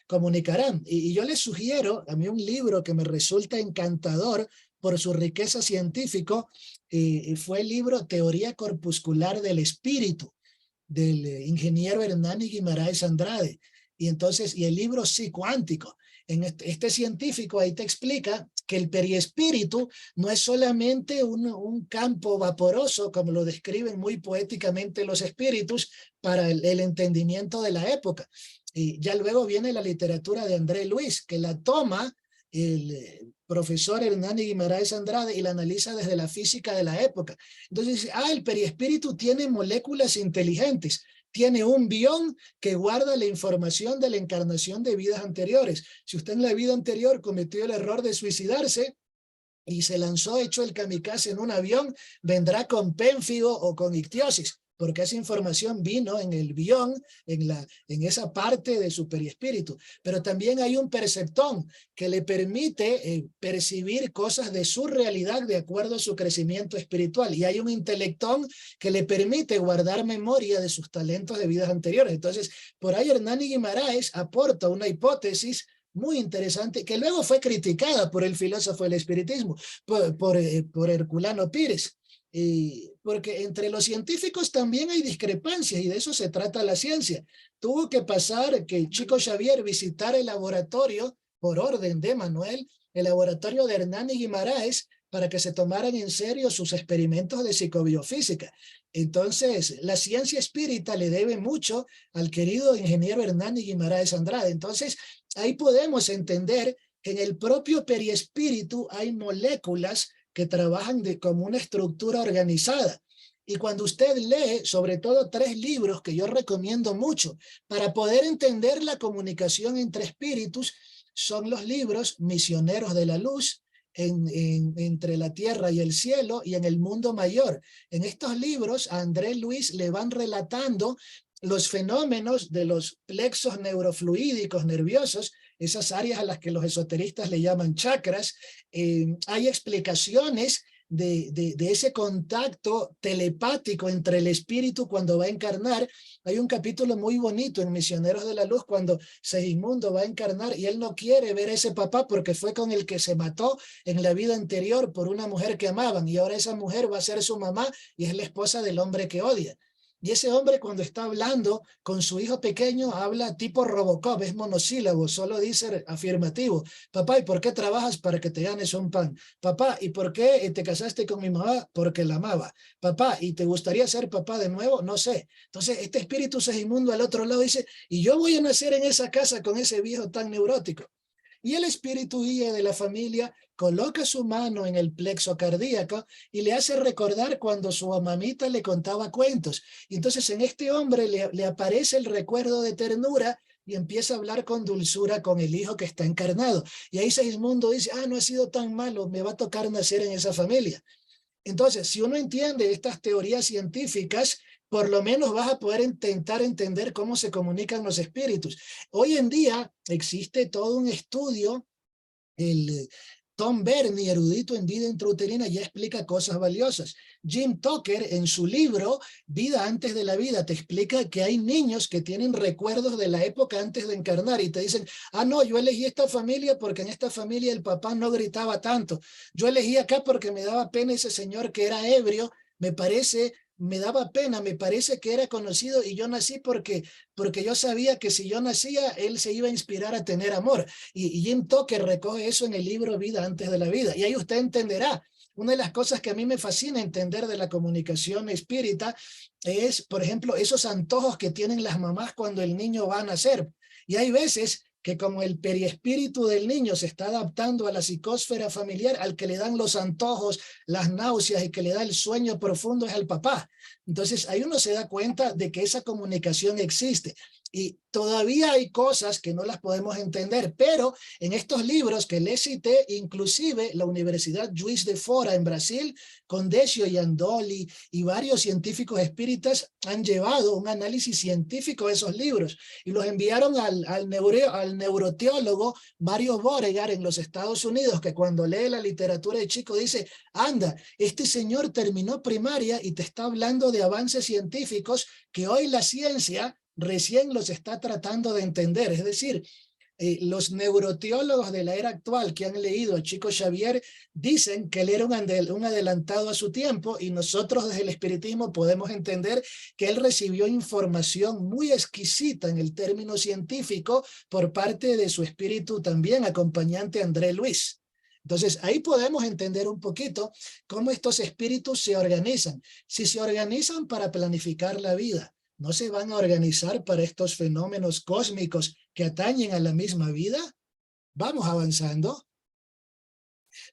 comunicarán? Y yo les sugiero, a mí un libro que me resulta encantador por su riqueza científica, fue el libro Teoría Corpuscular del Espíritu, del ingeniero Hernani Guimaraes Andrade. Y entonces, y el libro Psicoántico. En este científico ahí te explica que el periespíritu no es solamente un campo vaporoso, como lo describen muy poéticamente los espíritus, para el entendimiento de la época. Y ya luego viene la literatura de André Luis, que la toma el profesor Hernani Guimaraes Andrade y la analiza desde la física de la época. Entonces dice, el periespíritu tiene moléculas inteligentes, tiene un bión que guarda la información de la encarnación de vidas anteriores. Si usted en la vida anterior cometió el error de suicidarse y se lanzó hecho el kamikaze en un avión, vendrá con pénfigo o con ictiosis, porque esa información vino en el bión, en esa parte de su periespíritu. Pero también hay un perceptón que le permite percibir cosas de su realidad de acuerdo a su crecimiento espiritual. Y hay un intelectón que le permite guardar memoria de sus talentos de vidas anteriores. Entonces, por ahí Hernani Guimaraes aporta una hipótesis muy interesante, que luego fue criticada por el filósofo del espiritismo, por Herculano Pires. Porque entre los científicos también hay discrepancias y de eso se trata la ciencia. Tuvo que pasar que Chico Xavier visitara el laboratorio por orden de Manuel, el laboratorio de Hernani Guimaraes, para que se tomaran en serio sus experimentos de psicobiofísica. Entonces, la ciencia espírita le debe mucho al querido ingeniero Hernani Guimaraes Andrade. Entonces, ahí podemos entender que en el propio periespíritu hay moléculas que trabajan como una estructura organizada. Y cuando usted lee, sobre todo 3 libros que yo recomiendo mucho para poder entender la comunicación entre espíritus, son los libros Misioneros de la Luz, entre la tierra y el cielo, y En el mundo mayor. En estos libros a André Luis le van relatando los fenómenos de los plexos neurofluídicos nerviosos, esas áreas a las que los esoteristas le llaman chakras. Hay explicaciones de ese contacto telepático entre el espíritu cuando va a encarnar. Hay un capítulo muy bonito en Misioneros de la Luz cuando Segismundo va a encarnar y él no quiere ver a ese papá porque fue con el que se mató en la vida anterior por una mujer que amaban, y ahora esa mujer va a ser su mamá y es la esposa del hombre que odia. Y ese hombre cuando está hablando con su hijo pequeño habla tipo Robocop, es monosílabo, solo dice afirmativo. Papá, ¿y por qué trabajas para que te ganes un pan? Papá, ¿y por qué te casaste con mi mamá? Porque la amaba. Papá, ¿y te gustaría ser papá de nuevo? No sé. Entonces este espíritu Segismundo al otro lado dice, y yo voy a nacer en esa casa con ese viejo tan neurótico. Y el espíritu guía de la familia coloca su mano en el plexo cardíaco y le hace recordar cuando su mamita le contaba cuentos. Y entonces en este hombre le aparece el recuerdo de ternura y empieza a hablar con dulzura con el hijo que está encarnado. Y ahí Segismundo dice, no ha sido tan malo, me va a tocar nacer en esa familia. Entonces, si uno entiende estas teorías científicas, por lo menos vas a poder intentar entender cómo se comunican los espíritus. Hoy en día existe todo un estudio, el Tom Bernie, erudito en vida intrauterina, ya explica cosas valiosas. Jim Tucker, en su libro Vida antes de la vida, te explica que hay niños que tienen recuerdos de la época antes de encarnar y te dicen, no, yo elegí esta familia porque en esta familia el papá no gritaba tanto. Yo elegí acá porque me daba pena ese señor que era ebrio, me daba pena, me parece que era conocido y yo nací porque yo sabía que si yo nacía, él se iba a inspirar a tener amor. Y Jim Tucker recoge eso en el libro Vida antes de la vida. Y ahí usted entenderá. Una de las cosas que a mí me fascina entender de la comunicación espírita es, por ejemplo, esos antojos que tienen las mamás cuando el niño va a nacer. Y hay veces que como el periespíritu del niño se está adaptando a la psicosfera familiar, al que le dan los antojos, las náuseas y que le da el sueño profundo es al papá. Entonces ahí uno se da cuenta de que esa comunicación existe. Y todavía hay cosas que no las podemos entender, pero en estos libros que les cité, inclusive la Universidad Juiz de Fora en Brasil, con Decio Iandoli y varios científicos espíritas han llevado un análisis científico de esos libros y los enviaron al neuroteólogo Mario Beauregard en los Estados Unidos, que cuando lee la literatura de chico dice, anda, este señor terminó primaria y te está hablando de avances científicos que hoy la ciencia recién los está tratando de entender. Es decir, los neuroteólogos de la era actual que han leído a Chico Xavier dicen que él era un adelantado a su tiempo y nosotros desde el espiritismo podemos entender que él recibió información muy exquisita en el término científico por parte de su espíritu también acompañante André Luis. Entonces ahí podemos entender un poquito cómo estos espíritus se organizan. Si se organizan para planificar la vida, ¿no se van a organizar para estos fenómenos cósmicos que atañen a la misma vida? Vamos avanzando.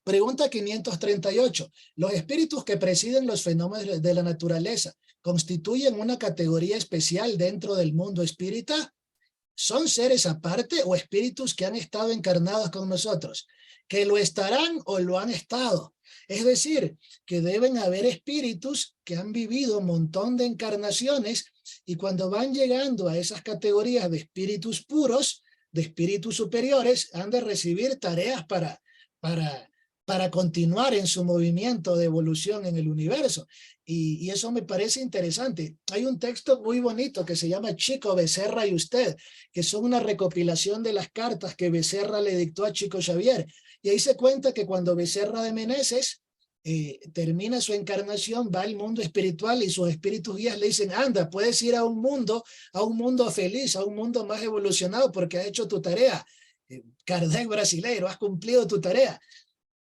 Pregunta 538. ¿Los espíritus que presiden los fenómenos de la naturaleza constituyen una categoría especial dentro del mundo espírita? ¿Son seres aparte o espíritus que han estado encarnados con nosotros? ¿Que lo estarán o lo han estado? Es decir, que deben haber espíritus que han vivido un montón de encarnaciones y cuando van llegando a esas categorías de espíritus puros, de espíritus superiores, han de recibir tareas para continuar en su movimiento de evolución en el universo. Y eso me parece interesante. Hay un texto muy bonito que se llama Chico, Becerra y usted, que son una recopilación de las cartas que Becerra le dictó a Chico Xavier. Y ahí se cuenta que cuando Becerra de Meneses termina su encarnación, va al mundo espiritual y sus espíritus guías le dicen, anda, puedes ir a un mundo feliz, a un mundo más evolucionado porque has hecho tu tarea. Kardec brasileiro, has cumplido tu tarea.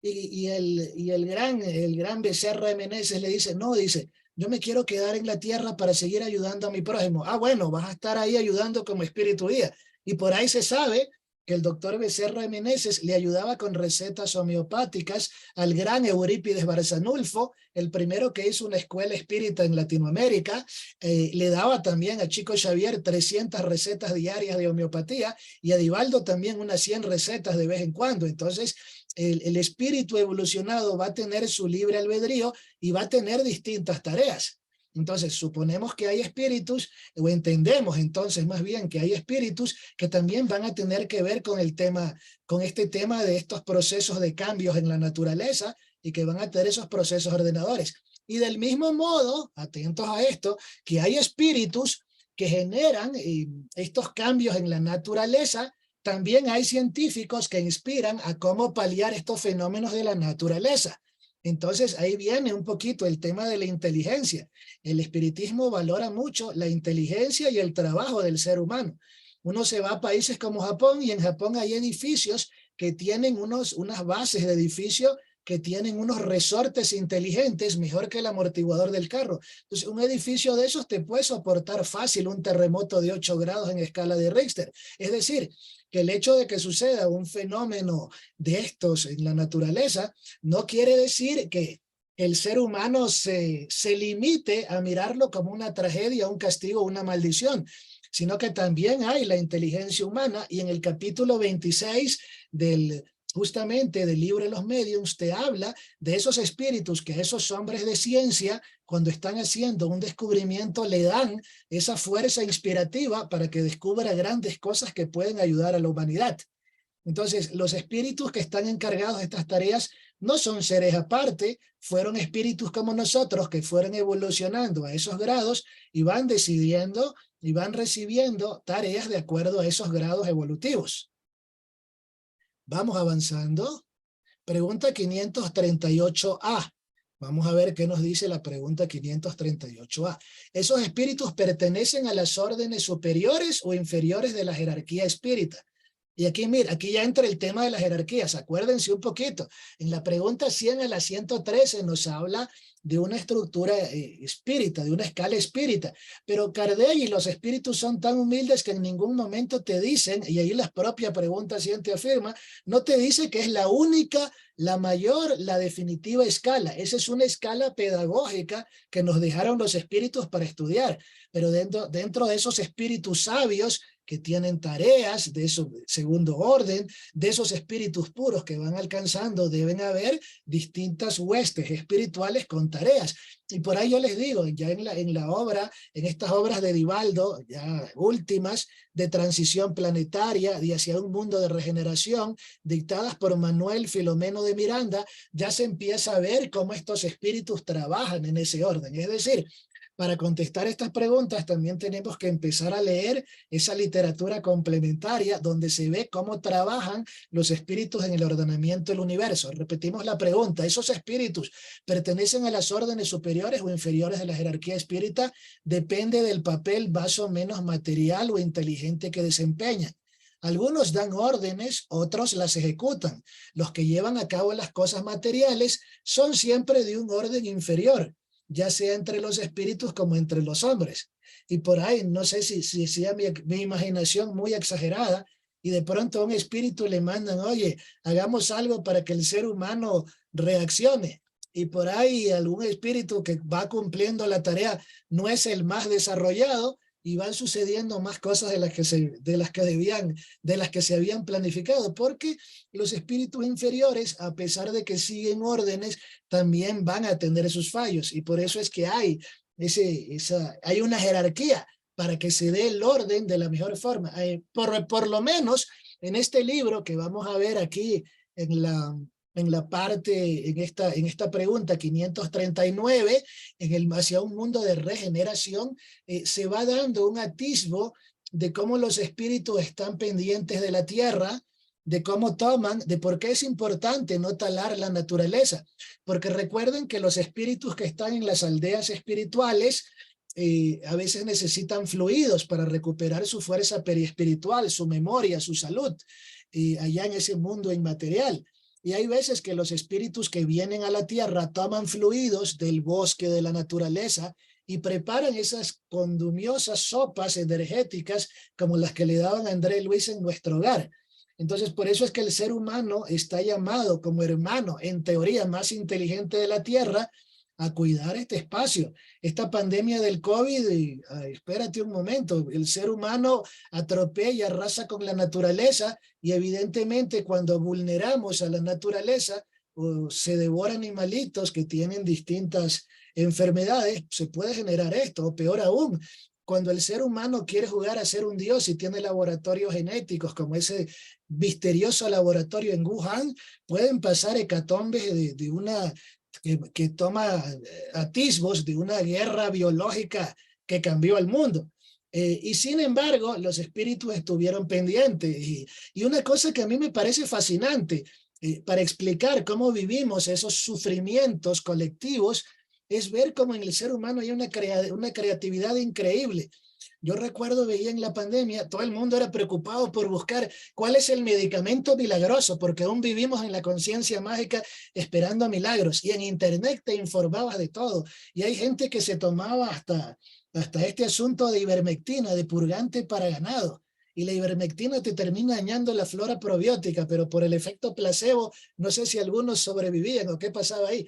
Y el gran Becerra de Meneses le dice, no, dice, yo me quiero quedar en la tierra para seguir ayudando a mi prójimo. Bueno, vas a estar ahí ayudando como espíritu guía. Y por ahí se sabe que el doctor Becerra de Meneses le ayudaba con recetas homeopáticas al gran Eurípides Barzanulfo, el primero que hizo una escuela espírita en Latinoamérica. Le daba también a Chico Xavier 300 recetas diarias de homeopatía y a Divaldo también unas 100 recetas de vez en cuando. Entonces, el espíritu evolucionado va a tener su libre albedrío y va a tener distintas tareas. Entonces, suponemos que hay espíritus, o entendemos entonces más bien que hay espíritus que también van a tener que ver con este tema de estos procesos de cambios en la naturaleza y que van a tener esos procesos ordenadores. Y del mismo modo, atentos a esto, que hay espíritus que generan estos cambios en la naturaleza. También hay científicos que inspiran a cómo paliar estos fenómenos de la naturaleza. Entonces ahí viene un poquito el tema de la inteligencia. El espiritismo valora mucho la inteligencia y el trabajo del ser humano. Uno se va a países como Japón y en Japón hay edificios que tienen unas bases de edificio que tienen unos resortes inteligentes mejor que el amortiguador del carro. Entonces, un edificio de esos te puede soportar fácil un terremoto de 8 grados en escala de Richter. Es decir, que el hecho de que suceda un fenómeno de estos en la naturaleza no quiere decir que el ser humano se limite a mirarlo como una tragedia, un castigo, una maldición, sino que también hay la inteligencia humana, y en el capítulo 26 justamente del libro de los Mediums te habla de esos espíritus que a esos hombres de ciencia, cuando están haciendo un descubrimiento, le dan esa fuerza inspirativa para que descubra grandes cosas que pueden ayudar a la humanidad. Entonces, los espíritus que están encargados de estas tareas no son seres aparte, fueron espíritus como nosotros que fueron evolucionando a esos grados y van decidiendo y van recibiendo tareas de acuerdo a esos grados evolutivos. Vamos avanzando. Pregunta 538A. Vamos a ver qué nos dice la pregunta 538A. ¿Esos espíritus pertenecen a las órdenes superiores o inferiores de la jerarquía espírita? Y aquí, mira, aquí ya entra el tema de las jerarquías. Acuérdense un poquito. En la pregunta 100 a la 113 nos habla de una estructura espírita, de una escala espírita. Pero Kardec y los espíritus son tan humildes que en ningún momento te dicen, y ahí la propia pregunta 100 te afirma, no te dice que es la única, la mayor, la definitiva escala. Esa es una escala pedagógica que nos dejaron los espíritus para estudiar. Pero dentro de esos espíritus sabios que tienen tareas de su segundo orden, de esos espíritus puros que van alcanzando, deben haber distintas huestes espirituales con tareas. Y por ahí yo les digo, ya en la obra, en estas obras de Divaldo, ya últimas, de transición planetaria y hacia un mundo de regeneración, dictadas por Manuel Filomeno de Miranda, ya se empieza a ver cómo estos espíritus trabajan en ese orden. Es decir, para contestar estas preguntas también tenemos que empezar a leer esa literatura complementaria donde se ve cómo trabajan los espíritus en el ordenamiento del universo. Repetimos la pregunta, ¿esos espíritus pertenecen a las órdenes superiores o inferiores de la jerarquía espírita? Depende del papel más o menos material o inteligente que desempeñan. Algunos dan órdenes, otros las ejecutan. Los que llevan a cabo las cosas materiales son siempre de un orden inferior, ya sea entre los espíritus como entre los hombres. Y por ahí, no sé si sea mi imaginación muy exagerada, y de pronto a un espíritu le mandan, oye, hagamos algo para que el ser humano reaccione. Y por ahí algún espíritu que va cumpliendo la tarea no es el más desarrollado, y van sucediendo más cosas de las que se habían planificado, porque los espíritus inferiores, a pesar de que siguen órdenes, también van a tener sus fallos, y por eso es que hay una jerarquía para que se dé el orden de la mejor forma. Por lo menos en este libro que vamos a ver aquí en la parte, en esta pregunta 539, hacia un mundo de regeneración, se va dando un atisbo de cómo los espíritus están pendientes de la tierra, de cómo toman, de por qué es importante no talar la naturaleza. Porque recuerden que los espíritus que están en las aldeas espirituales a veces necesitan fluidos para recuperar su fuerza periespiritual, su memoria, su salud, allá en ese mundo inmaterial. Y hay veces que los espíritus que vienen a la tierra toman fluidos del bosque, de la naturaleza, y preparan esas condumiosas sopas energéticas como las que le daban a André Luis en nuestro hogar. Entonces, por eso es que el ser humano está llamado como hermano, en teoría, más inteligente de la tierra, a cuidar este espacio. Esta pandemia del COVID, espérate un momento, el ser humano atropella, arrasa con la naturaleza, y evidentemente cuando vulneramos a la naturaleza o se devoran animalitos que tienen distintas enfermedades, se puede generar esto, o peor aún, cuando el ser humano quiere jugar a ser un dios y tiene laboratorios genéticos como ese misterioso laboratorio en Wuhan, pueden pasar hecatombes de una que toma atisbos de una guerra biológica que cambió el mundo. Y sin embargo, los espíritus estuvieron pendientes. Y una cosa que a mí me parece fascinante para explicar cómo vivimos esos sufrimientos colectivos es ver cómo en el ser humano hay una creatividad increíble. Yo recuerdo, veía en la pandemia, todo el mundo era preocupado por buscar cuál es el medicamento milagroso, porque aún vivimos en la conciencia mágica esperando milagros. Y en internet te informabas de todo. Y hay gente que se tomaba hasta este asunto de ivermectina, de purgante para ganado. Y la ivermectina te termina dañando la flora probiótica, pero por el efecto placebo, no sé si algunos sobrevivían o qué pasaba ahí.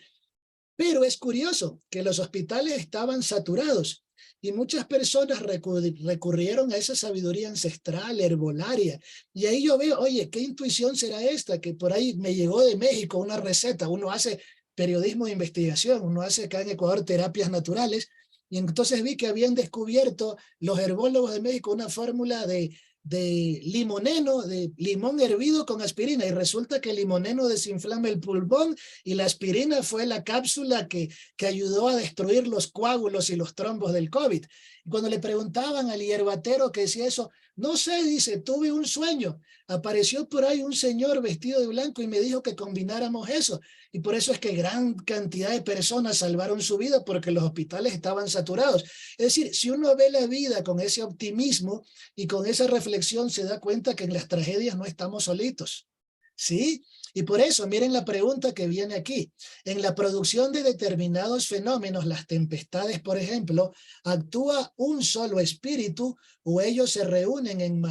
Pero es curioso que los hospitales estaban saturados y muchas personas recurrieron a esa sabiduría ancestral, herbolaria. Y ahí yo veo, oye, ¿qué intuición será esta? Que por ahí me llegó de México una receta. Uno hace periodismo de investigación, uno hace acá en Ecuador terapias naturales. Y entonces vi que habían descubierto los herbólogos de México una fórmula de limoneno, de limón hervido con aspirina, y resulta que el limoneno desinflama el pulmón y la aspirina fue la cápsula que ayudó a destruir los coágulos y los trombos del COVID. Y cuando le preguntaban al hierbatero que decía eso, no sé, dice, tuve un sueño, apareció por ahí un señor vestido de blanco y me dijo que combináramos eso, y por eso es que gran cantidad de personas salvaron su vida porque los hospitales estaban saturados. Es decir, si uno ve la vida con ese optimismo y con esa reflexión se da cuenta que en las tragedias no estamos solitos, ¿sí? Y por eso, miren la pregunta que viene aquí. En la producción de determinados fenómenos, las tempestades, por ejemplo, ¿actúa un solo espíritu o ellos se reúnen en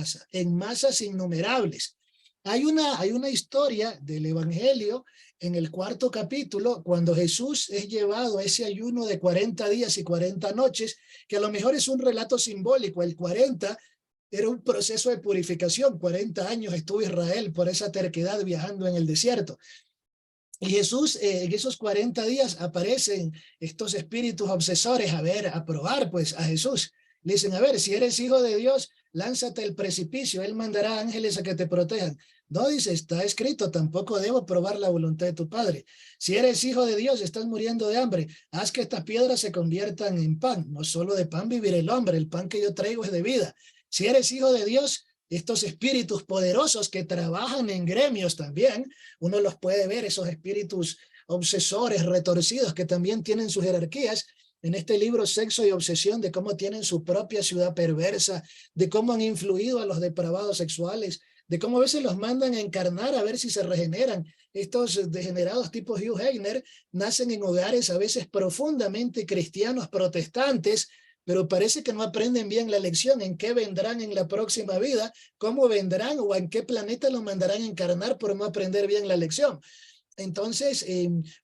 masas innumerables? Hay una historia del Evangelio en el 4.º capítulo, cuando Jesús es llevado a ese ayuno de 40 días y 40 noches, que a lo mejor es un relato simbólico. El 40 era un proceso de purificación. 40 años estuvo Israel por esa terquedad viajando en el desierto. Y Jesús, en esos 40 días aparecen estos espíritus obsesores a probar pues a Jesús. Le dicen, a ver, si eres hijo de Dios, lánzate al precipicio, él mandará ángeles a que te protejan. No, dice, está escrito, tampoco debo probar la voluntad de tu Padre. Si eres hijo de Dios, estás muriendo de hambre, haz que estas piedras se conviertan en pan. No solo de pan vivirá el hombre, el pan que yo traigo es de vida. Si eres hijo de Dios, estos espíritus poderosos que trabajan en gremios también, uno los puede ver, esos espíritus obsesores, retorcidos, que también tienen sus jerarquías. En este libro, Sexo y Obsesión, de cómo tienen su propia ciudad perversa, de cómo han influido a los depravados sexuales, de cómo a veces los mandan a encarnar a ver si se regeneran. Estos degenerados tipo Hugh Hefner nacen en hogares a veces profundamente cristianos, protestantes, pero parece que no aprenden bien la lección, en qué vendrán en la próxima vida, cómo vendrán o en qué planeta los mandarán a encarnar por no aprender bien la lección. Entonces,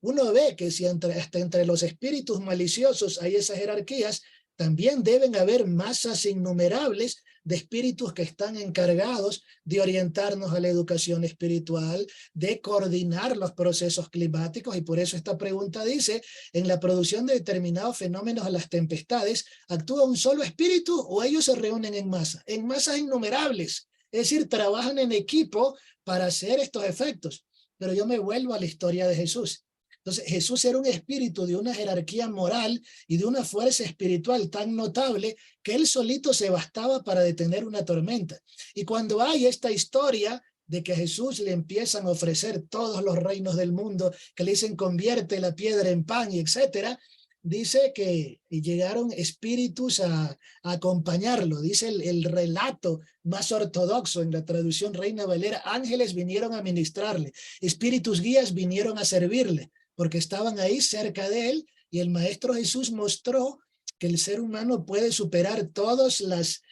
uno ve que si hasta entre los espíritus maliciosos hay esas jerarquías, también deben haber masas innumerables de espíritus que están encargados de orientarnos a la educación espiritual, de coordinar los procesos climáticos, y por eso esta pregunta dice, en la producción de determinados fenómenos a las tempestades, ¿actúa un solo espíritu o ellos se reúnen en masa? En masas innumerables, es decir, trabajan en equipo para hacer estos efectos. Pero yo me vuelvo a la historia de Jesús. Entonces, Jesús era un espíritu de una jerarquía moral y de una fuerza espiritual tan notable que él solito se bastaba para detener una tormenta. Y cuando hay esta historia de que a Jesús le empiezan a ofrecer todos los reinos del mundo, que le dicen convierte la piedra en pan y etcétera, dice que llegaron espíritus a acompañarlo. Dice el relato más ortodoxo en la traducción Reina Valera, ángeles vinieron a ministrarle, espíritus guías vinieron a servirle, porque estaban ahí cerca de él, y el Maestro Jesús mostró que el ser humano puede superar todas las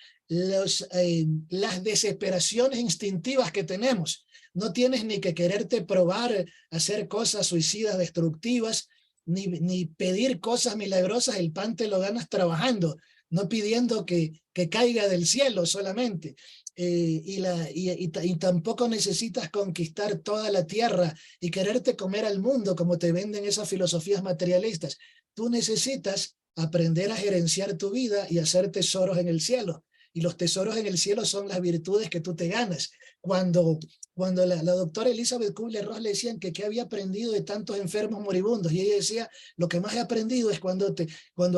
desesperaciones instintivas que tenemos. No tienes ni que quererte probar, hacer cosas suicidas, destructivas, ni pedir cosas milagrosas. El pan te lo ganas trabajando, no pidiendo que caiga del cielo solamente. Y tampoco necesitas conquistar toda la tierra y quererte comer al mundo como te venden esas filosofías materialistas. Tú necesitas aprender a gerenciar tu vida y hacer tesoros en el cielo. Y los tesoros en el cielo son las virtudes que tú te ganas. Cuando la doctora Elizabeth Kubler-Ross le decían que qué había aprendido de tantos enfermos moribundos, y ella decía, lo que más he aprendido es cuando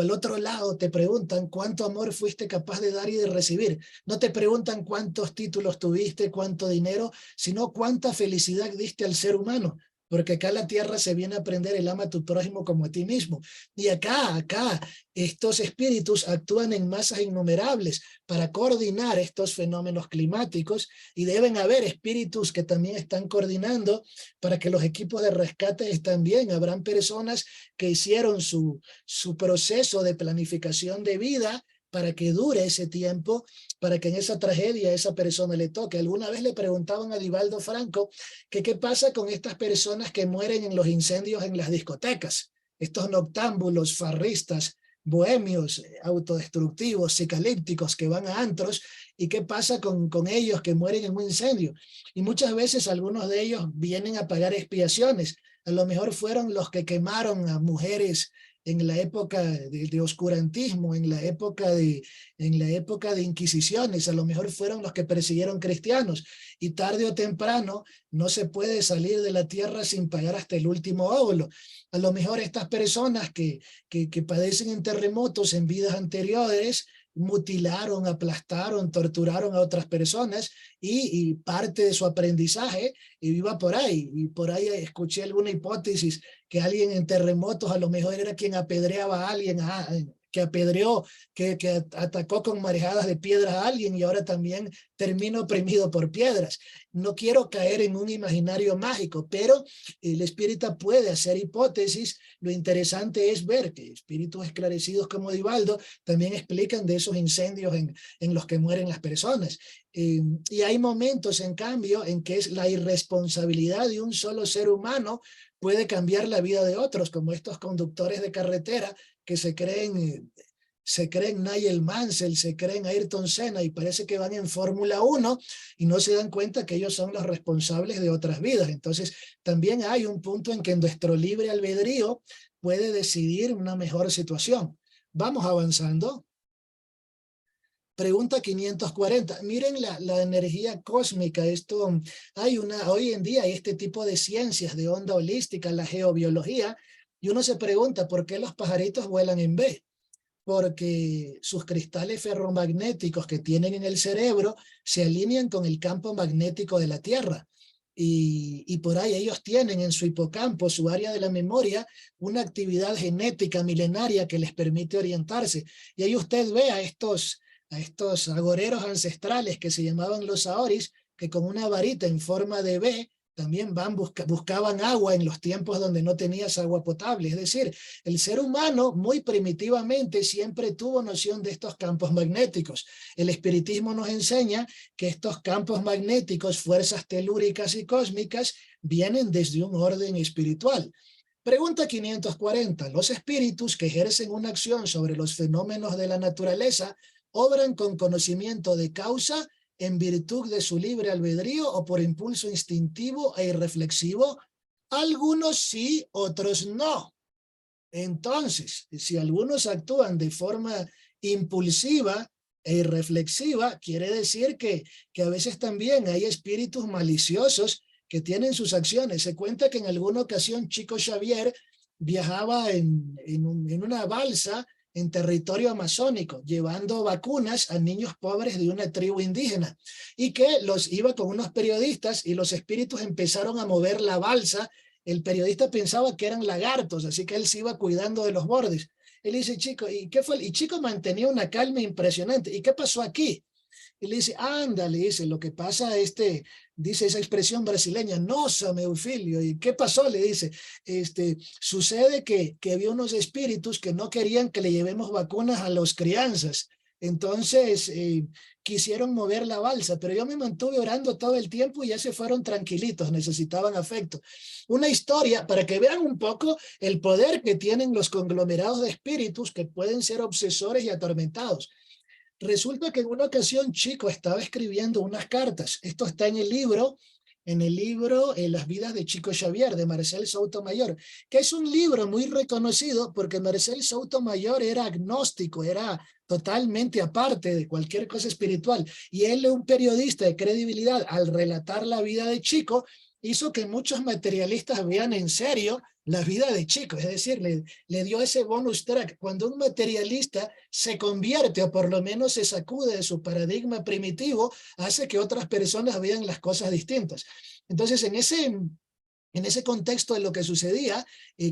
al otro lado te preguntan cuánto amor fuiste capaz de dar y de recibir. No te preguntan cuántos títulos tuviste, cuánto dinero, sino cuánta felicidad diste al ser humano. porque acá la tierra se viene a aprender el ama a tu prójimo como a ti mismo. Y acá, estos espíritus actúan en masas innumerables para coordinar estos fenómenos climáticos, y deben haber espíritus que también están coordinando para que los equipos de rescate estén bien. Habrán personas que hicieron su proceso de planificación de vida para que dure ese tiempo, para que en esa tragedia a esa persona le toque. Alguna vez le preguntaban a Divaldo Franco que qué pasa con estas personas que mueren en los incendios en las discotecas, estos noctámbulos, farristas, bohemios, autodestructivos, psicalípticos que van a antros, y qué pasa con ellos que mueren en un incendio. Y muchas veces algunos de ellos vienen a pagar expiaciones. A lo mejor fueron los que quemaron a mujeres en la época de oscurantismo, en la época de inquisiciones. A lo mejor fueron los que persiguieron cristianos, y tarde o temprano no se puede salir de la tierra sin pagar hasta el último óvulo. A lo mejor estas personas que padecen en terremotos en vidas anteriores mutilaron, aplastaron, torturaron a otras personas, y parte de su aprendizaje iba por ahí. Y por ahí escuché alguna hipótesis que alguien en terremotos a lo mejor era quien apedreaba a alguien, que apedreó, que atacó con marejadas de piedras a alguien, y ahora también termina oprimido por piedras. No quiero caer en un imaginario mágico, pero el espírita puede hacer hipótesis. Lo interesante es ver que espíritus esclarecidos como Divaldo también explican de esos incendios en los que mueren las personas. Y hay momentos, en cambio, en que es la irresponsabilidad de un solo ser humano puede cambiar la vida de otros, como estos conductores de carretera que se creen Nigel Mansell, se creen Ayrton Senna, y parece que van en Fórmula 1 y no se dan cuenta que ellos son los responsables de otras vidas. Entonces, también hay un punto en que nuestro libre albedrío puede decidir una mejor situación. Vamos avanzando. Pregunta 540. Miren la energía cósmica. Hoy en día hay este tipo de ciencias de onda holística, la geobiología, y uno se pregunta por qué los pajaritos vuelan en B. Porque sus cristales ferromagnéticos que tienen en el cerebro se alinean con el campo magnético de la Tierra. Y por ahí ellos tienen en su hipocampo, su área de la memoria, una actividad genética milenaria que les permite orientarse. Y ahí usted ve a estos agoreros ancestrales que se llamaban los saoris, que con una varita en forma de B también buscaban agua en los tiempos donde no tenías agua potable. Es decir, el ser humano muy primitivamente siempre tuvo noción de estos campos magnéticos. El espiritismo nos enseña que estos campos magnéticos, fuerzas telúricas y cósmicas, vienen desde un orden espiritual. Pregunta 540. ¿Los espíritus que ejercen una acción sobre los fenómenos de la naturaleza obran con conocimiento de causa en virtud de su libre albedrío o por impulso instintivo e irreflexivo? Algunos sí, otros no. Entonces, si algunos actúan de forma impulsiva e irreflexiva, quiere decir que a veces también hay espíritus maliciosos que tienen sus acciones. Se cuenta que en alguna ocasión Chico Xavier viajaba en una balsa en territorio amazónico, llevando vacunas a niños pobres de una tribu indígena, y que los iba con unos periodistas, y los espíritus empezaron a mover la balsa. El periodista pensaba que eran lagartos, así que él se iba cuidando de los bordes. Él dice, Chico, ¿y qué fue? Y Chico mantenía una calma impresionante. ¿Y qué pasó aquí? Y le dice, anda, le dice, lo que pasa, dice esa expresión brasileña, nosa, Meufilio. ¿Y qué pasó? Le dice, sucede que había unos espíritus que no querían que le llevemos vacunas a los crianzas. Entonces, quisieron mover la balsa, pero yo me mantuve orando todo el tiempo y ya se fueron tranquilitos, necesitaban afecto. Una historia para que vean un poco el poder que tienen los conglomerados de espíritus que pueden ser obsesores y atormentados. Resulta que en una ocasión Chico estaba escribiendo unas cartas. Esto está en el libro Las vidas de Chico Xavier, de Marcel Sotomayor, que es un libro muy reconocido porque Marcel Sotomayor era agnóstico, era totalmente aparte de cualquier cosa espiritual. Y él, un periodista de credibilidad, al relatar la vida de Chico, hizo que muchos materialistas vean en serio la vida de Chico, es decir, le dio ese bonus track. Cuando un materialista se convierte o por lo menos se sacude de su paradigma primitivo, hace que otras personas vean las cosas distintas. Entonces, en En ese contexto de lo que sucedía,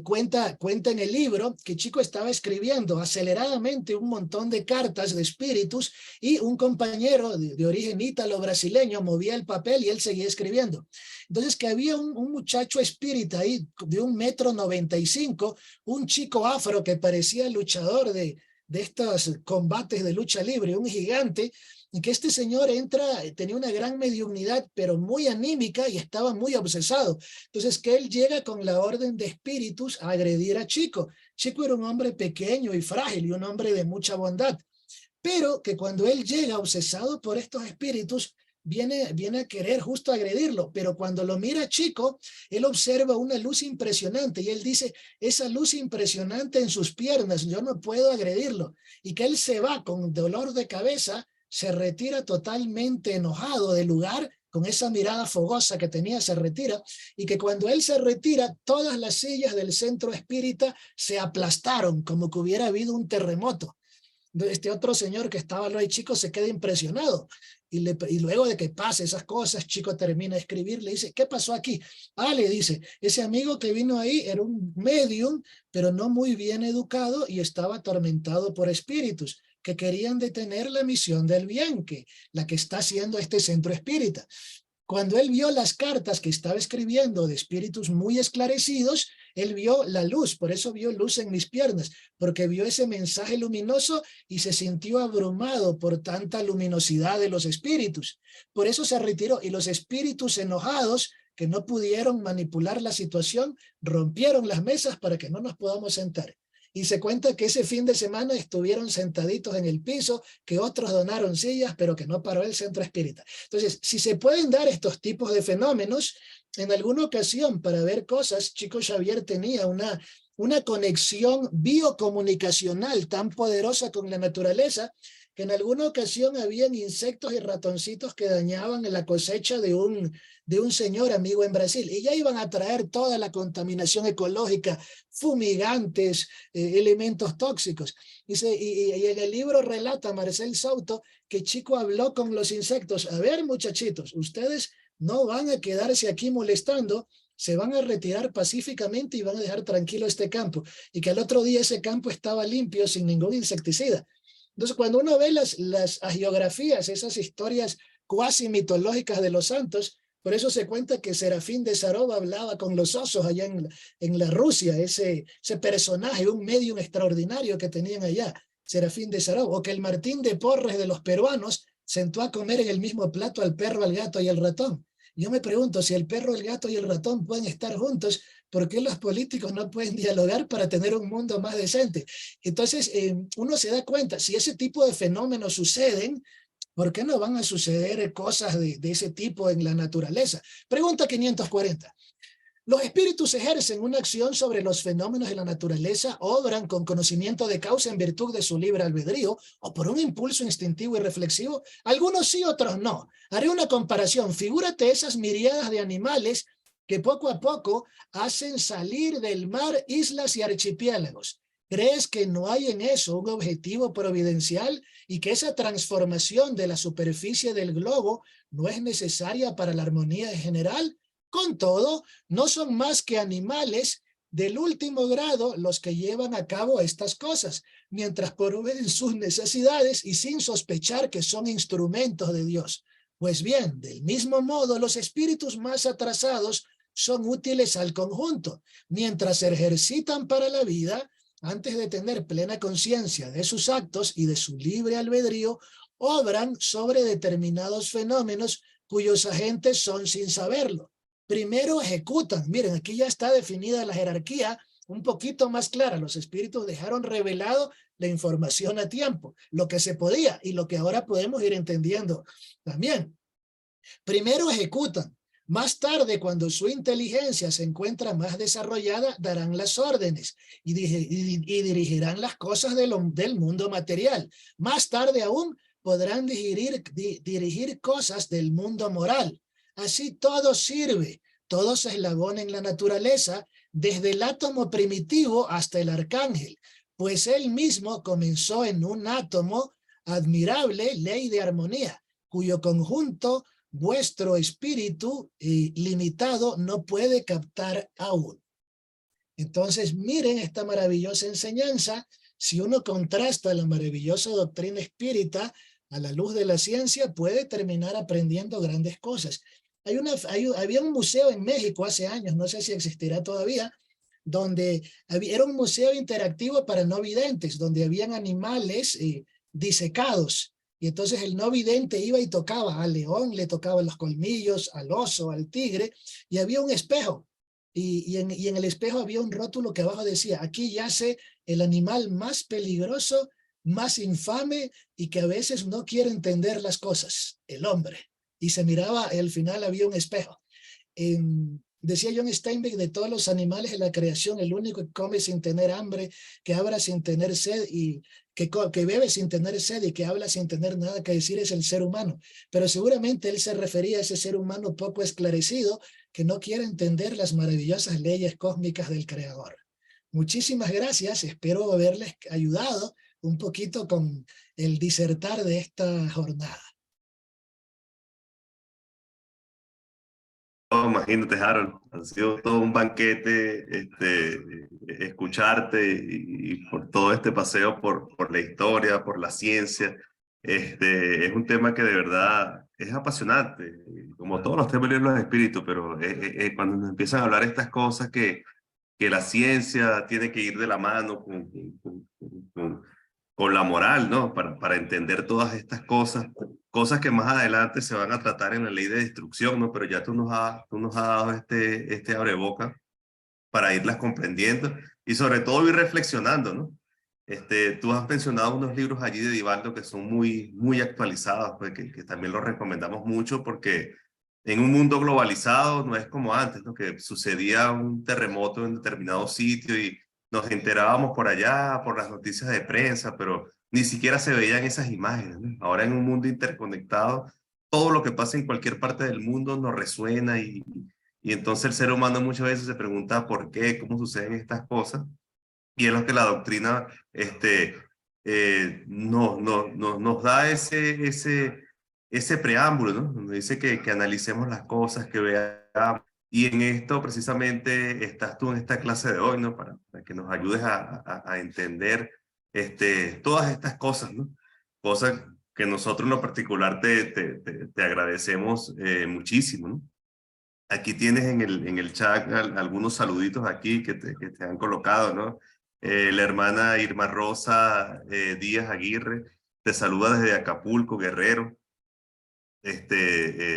cuenta en el libro que Chico estaba escribiendo aceleradamente un montón de cartas de espíritus y un compañero de origen ítalo-brasileño movía el papel y él seguía escribiendo. Entonces que había un muchacho espírita ahí de 1,95 m, un chico afro que parecía luchador de estos combates de lucha libre, un gigante, y que este señor tenía una gran mediunidad, pero muy anímica y estaba muy obsesado. Entonces que él llega con la orden de espíritus a agredir a Chico. Chico era un hombre pequeño y frágil y un hombre de mucha bondad, pero que cuando él llega obsesado por estos espíritus, viene a querer justo agredirlo, pero cuando lo mira Chico, él observa una luz impresionante y él dice, esa luz impresionante en sus piernas, yo no puedo agredirlo, y que él se va con dolor de cabeza, se retira totalmente enojado del lugar, con esa mirada fogosa que tenía, se retira, y que cuando él se retira, todas las sillas del centro espírita se aplastaron, como que hubiera habido un terremoto. Este otro señor que estaba ahí, Chico, se queda impresionado. Y luego de que pase esas cosas, Chico termina de escribir, le dice, ¿qué pasó aquí? Ah, le dice, ese amigo que vino ahí era un medium, pero no muy bien educado y estaba atormentado por espíritus que querían detener la misión del bien, la que está haciendo este centro espírita. Cuando él vio las cartas que estaba escribiendo de espíritus muy esclarecidos, él vio la luz, por eso vio luz en mis piernas, porque vio ese mensaje luminoso y se sintió abrumado por tanta luminosidad de los espíritus. Por eso se retiró, y los espíritus enojados, que no pudieron manipular la situación, rompieron las mesas para que no nos podamos sentar. Y se cuenta que ese fin de semana estuvieron sentaditos en el piso, que otros donaron sillas, pero que no paró el centro espírita. Entonces, si se pueden dar estos tipos de fenómenos, en alguna ocasión para ver cosas, Chico Xavier tenía una conexión biocomunicacional tan poderosa con la naturaleza, que en alguna ocasión habían insectos y ratoncitos que dañaban la cosecha de un señor amigo en Brasil, y ya iban a traer toda la contaminación ecológica, fumigantes, elementos tóxicos. Y en el libro relata Marcel Souto que Chico habló con los insectos, a ver muchachitos, ustedes no van a quedarse aquí molestando, se van a retirar pacíficamente y van a dejar tranquilo este campo, y que al otro día ese campo estaba limpio sin ningún insecticida. Entonces, cuando uno ve las hagiografías, esas historias cuasi mitológicas de los santos, por eso se cuenta que Serafín de Sarov hablaba con los osos allá en la Rusia, ese personaje, un medium extraordinario que tenían allá, Serafín de Sarov, o que el Martín de Porres de los peruanos sentó a comer en el mismo plato al perro, al gato y al ratón. Yo me pregunto, si el perro, el gato y el ratón pueden estar juntos, ¿por qué los políticos no pueden dialogar para tener un mundo más decente? Entonces, uno se da cuenta, si ese tipo de fenómenos suceden, ¿por qué no van a suceder cosas de ese tipo en la naturaleza? Pregunta 540. Los espíritus ejercen una acción sobre los fenómenos de la naturaleza, obran con conocimiento de causa en virtud de su libre albedrío o por un impulso instintivo y reflexivo. Algunos sí, otros no. Haré una comparación. Figúrate esas miríadas de animales que poco a poco hacen salir del mar islas y archipiélagos. ¿Crees que no hay en eso un objetivo providencial y que esa transformación de la superficie del globo no es necesaria para la armonía general? Con todo, no son más que animales del último grado los que llevan a cabo estas cosas, mientras proveen sus necesidades y sin sospechar que son instrumentos de Dios. Pues bien, del mismo modo, los espíritus más atrasados son útiles al conjunto, mientras se ejercitan para la vida, antes de tener plena conciencia de sus actos y de su libre albedrío, obran sobre determinados fenómenos cuyos agentes son sin saberlo. Primero ejecutan. Miren, aquí ya está definida la jerarquía un poquito más clara. Los espíritus dejaron revelado la información a tiempo, lo que se podía y lo que ahora podemos ir entendiendo también. Primero ejecutan. Más tarde, cuando su inteligencia se encuentra más desarrollada, darán las órdenes y dirigirán las cosas del mundo material. Más tarde aún podrán dirigir cosas del mundo moral. Así todo sirve, todo se eslabona en la naturaleza, desde el átomo primitivo hasta el arcángel, pues él mismo comenzó en un átomo, admirable ley de armonía, cuyo conjunto vuestro espíritu limitado no puede captar aún. Entonces, miren esta maravillosa enseñanza. Si uno contrasta la maravillosa doctrina espírita a la luz de la ciencia, puede terminar aprendiendo grandes cosas. Había un museo en México hace años, no sé si existirá todavía, donde era un museo interactivo para no videntes, donde habían animales disecados. Y entonces el no vidente iba y tocaba al león, le tocaba los colmillos, al oso, al tigre, y había un espejo. Y en el espejo había un rótulo que abajo decía, aquí yace el animal más peligroso, más infame y que a veces no quiere entender las cosas, el hombre. Y se miraba, al final había un espejo. Decía John Steinbeck, de todos los animales de la creación, el único que come sin tener hambre, que habla sin tener sed y que bebe sin tener sed y que habla sin tener nada que decir es el ser humano. Pero seguramente él se refería a ese ser humano poco esclarecido que no quiere entender las maravillosas leyes cósmicas del Creador. Muchísimas gracias, espero haberles ayudado un poquito con el disertar de esta jornada. Oh, imagínate, Harold, ha sido todo un banquete escucharte y por todo este paseo por la historia, por la ciencia. Es un tema que de verdad es apasionante, como todos los temas de los espíritus, pero cuando nos empiezan a hablar estas cosas que la ciencia tiene que ir de la mano con la moral, ¿no? Para entender todas estas cosas, cosas que más adelante se van a tratar en la ley de destrucción, ¿no? Pero ya tú nos has dado este abreboca para irlas comprendiendo y sobre todo ir reflexionando, ¿no? Tú has mencionado unos libros allí de Divaldo que son muy actualizados, pues, que también los recomendamos mucho porque en un mundo globalizado no es como antes, ¿no? Que sucedía un terremoto en determinado sitio y nos enterábamos por allá, por las noticias de prensa, pero ni siquiera se veían esas imágenes, ¿no? Ahora en un mundo interconectado, todo lo que pasa en cualquier parte del mundo nos resuena y entonces el ser humano muchas veces se pregunta por qué, cómo suceden estas cosas. Y es lo que la doctrina nos da ese preámbulo, ¿no? Donde dice que analicemos las cosas, que veamos. Y en esto precisamente estás tú en esta clase de hoy, ¿no? Para que nos ayudes a entender todas estas cosas, ¿no? Cosas que nosotros en lo particular te agradecemos muchísimo, ¿no? Aquí tienes en el chat algunos saluditos aquí que te han colocado, ¿no? La hermana Irma Rosa Díaz Aguirre te saluda desde Acapulco, Guerrero.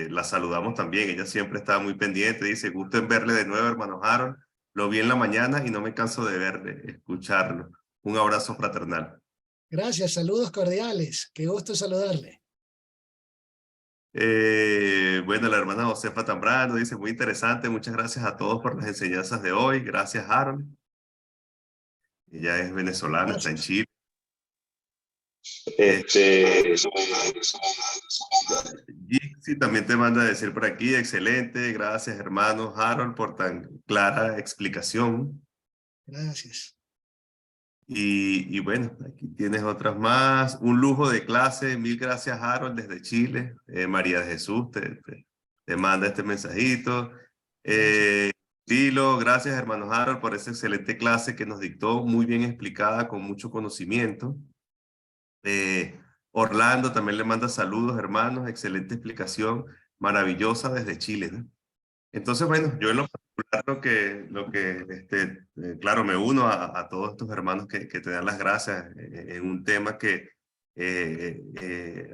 La saludamos también, ella siempre está muy pendiente, dice, gusto en verle de nuevo, hermano Harold. Lo vi en la mañana y no me canso de verle, escucharlo. Un abrazo fraternal. Gracias, saludos cordiales. Qué gusto saludarle. Bueno, la hermana Josefa Tambrano dice, muy interesante, muchas gracias a todos por las enseñanzas de hoy. Gracias, Harold. Ella es venezolana, está en Gracias. Chile. Gixi también te manda a decir por aquí, excelente, gracias hermano Harold por tan clara explicación. Gracias. Y bueno, aquí tienes otras más. Un lujo de clase, mil gracias Harold desde Chile. María de Jesús te manda este mensajito. Dilo, gracias hermano Harold por esa excelente clase que nos dictó, muy bien explicada, con mucho conocimiento. Orlando también le manda saludos, hermanos, excelente explicación, maravillosa desde Chile, ¿no? Entonces, bueno, yo en lo particular claro, me uno a todos estos hermanos que te dan las gracias en un tema que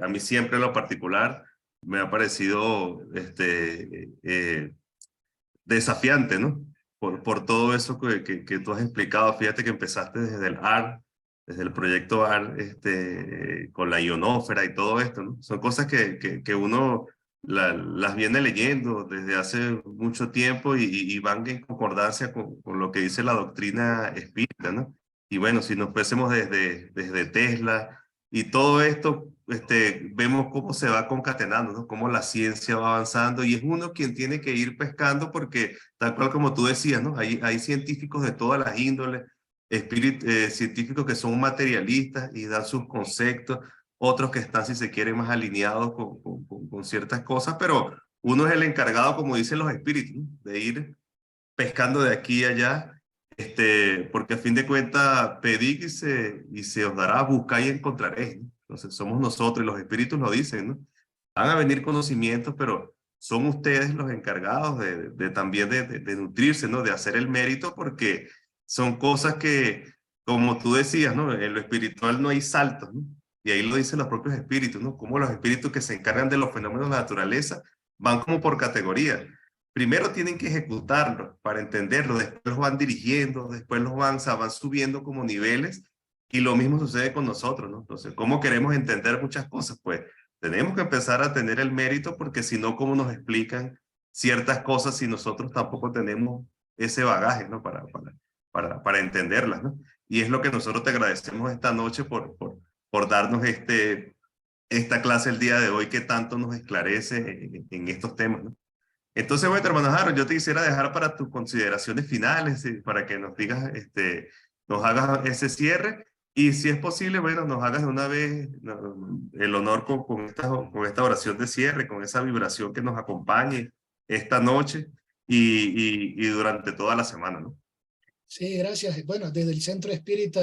a mí siempre en lo particular me ha parecido desafiante, ¿no? Por todo eso que tú has explicado. Fíjate que empezaste desde el AR, desde el proyecto AR, con la ionósfera y todo esto, ¿no? Son cosas que uno las viene leyendo desde hace mucho tiempo y van en concordancia con lo que dice la doctrina espírita, ¿no? Y bueno, si nos fuésemos desde Tesla y todo esto, vemos cómo se va concatenando, ¿no? Cómo la ciencia va avanzando y es uno quien tiene que ir pescando porque, tal cual como tú decías, ¿no? Hay científicos de todas las índoles, científicos que son materialistas y dan sus conceptos, otros que están, si se quiere, más alineados con ciertas cosas, pero uno es el encargado, como dicen los espíritus, ¿no? De ir pescando de aquí a allá, porque a fin de cuentas, pedid y se os dará, buscad y encontraréis, ¿no? Entonces somos nosotros, y los espíritus lo dicen, ¿no? Van a venir conocimientos, pero son ustedes los encargados de también de nutrirse, ¿no? De hacer el mérito, porque son cosas que, como tú decías, ¿no? En lo espiritual no hay saltos, ¿no? Y ahí lo dicen los propios espíritus, ¿no? Como los espíritus que se encargan de los fenómenos de la naturaleza van como por categoría. Primero tienen que ejecutarlo para entenderlo, después los van dirigiendo, después los van, o sea, van subiendo como niveles, y lo mismo sucede con nosotros, ¿no? Entonces, ¿cómo queremos entender muchas cosas? Pues tenemos que empezar a tener el mérito, porque si no, ¿cómo nos explican ciertas cosas si nosotros tampoco tenemos ese bagaje, ¿no? Para entenderlas, ¿no? Y es lo que nosotros te agradecemos esta noche por darnos esta clase el día de hoy, que tanto nos esclarece en estos temas, ¿no? Entonces, bueno, hermano Harold, yo te quisiera dejar para tus consideraciones finales, para que nos digas, nos hagas ese cierre, y si es posible, bueno, nos hagas de una vez el honor con esta oración de cierre, con esa vibración que nos acompañe esta noche y durante toda la semana, ¿no? Sí, gracias. Bueno, desde el Centro Espírita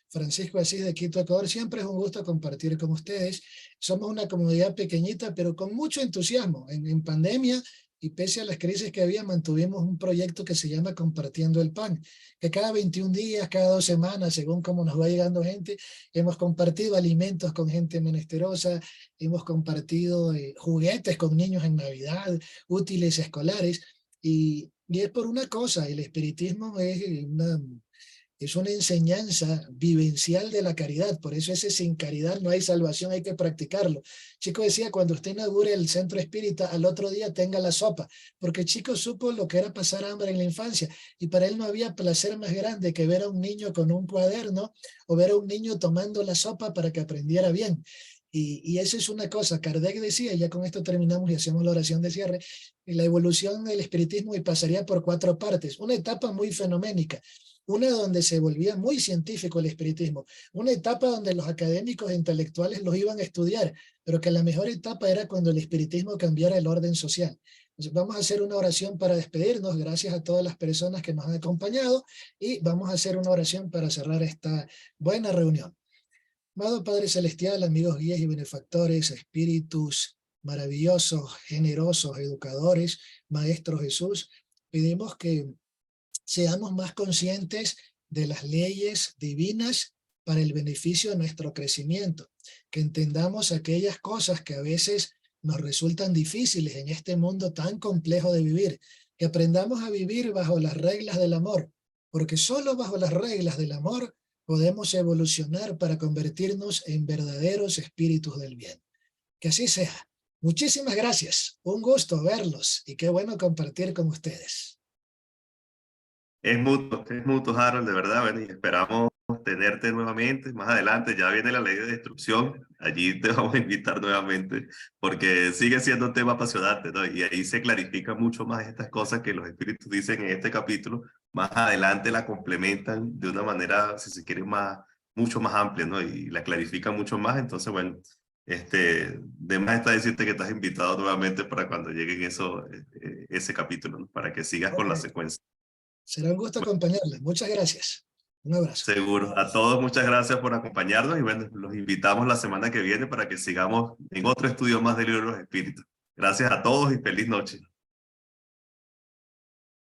Francisco de Asís de Quito, Ecuador, siempre es un gusto compartir con ustedes. Somos una comunidad pequeñita, pero con mucho entusiasmo. En pandemia, y pese a las crisis que había, mantuvimos un proyecto que se llama Compartiendo el Pan, que cada 21 días, cada 2 semanas, según cómo nos va llegando gente, hemos compartido alimentos con gente menesterosa, hemos compartido juguetes con niños en Navidad, útiles escolares, y es por una cosa: el espiritismo es una enseñanza vivencial de la caridad. Por eso ese sin caridad no hay salvación, hay que practicarlo. Chico decía, cuando usted inaugure el centro espírita, al otro día tenga la sopa, porque Chico supo lo que era pasar hambre en la infancia, y para él no había placer más grande que ver a un niño con un cuaderno o ver a un niño tomando la sopa para que aprendiera bien. Y eso es una cosa. Kardec decía, y ya con esto terminamos y hacemos la oración de cierre, y la evolución del espiritismo y pasaría por 4 partes. Una etapa muy fenoménica, una donde se volvía muy científico el espiritismo, una etapa donde los académicos e intelectuales los iban a estudiar, pero que la mejor etapa era cuando el espiritismo cambiara el orden social. Entonces vamos a hacer una oración para despedirnos, gracias a todas las personas que nos han acompañado, y vamos a hacer una oración para cerrar esta buena reunión. Amado Padre Celestial, amigos guías y benefactores, espíritus maravillosos, generosos, educadores, Maestro Jesús, pedimos que seamos más conscientes de las leyes divinas para el beneficio de nuestro crecimiento, que entendamos aquellas cosas que a veces nos resultan difíciles en este mundo tan complejo de vivir, que aprendamos a vivir bajo las reglas del amor, porque solo bajo las reglas del amor podemos evolucionar para convertirnos en verdaderos espíritus del bien. Que así sea. Muchísimas gracias. Un gusto verlos y qué bueno compartir con ustedes. Es mutuo, Harold, de verdad, bueno, y esperamos tenerte nuevamente más adelante. Ya viene la ley de destrucción, allí te vamos a invitar nuevamente, porque sigue siendo un tema apasionante, ¿no? Y ahí se clarifican mucho más estas cosas que los espíritus dicen en este capítulo. Más adelante la complementan de una manera, si se quiere, mucho más amplia, ¿no? Y la clarifican mucho más. Entonces, bueno, de más está decirte que estás invitado nuevamente para cuando lleguen ese capítulo, ¿no? Para que sigas con la Okay. secuencia. Será un gusto acompañarles. Muchas gracias. Un abrazo. Seguro. A todos, muchas gracias por acompañarnos, y bueno, los invitamos la semana que viene para que sigamos en otro estudio más del Libro de los Espíritus. Gracias a todos y feliz noche.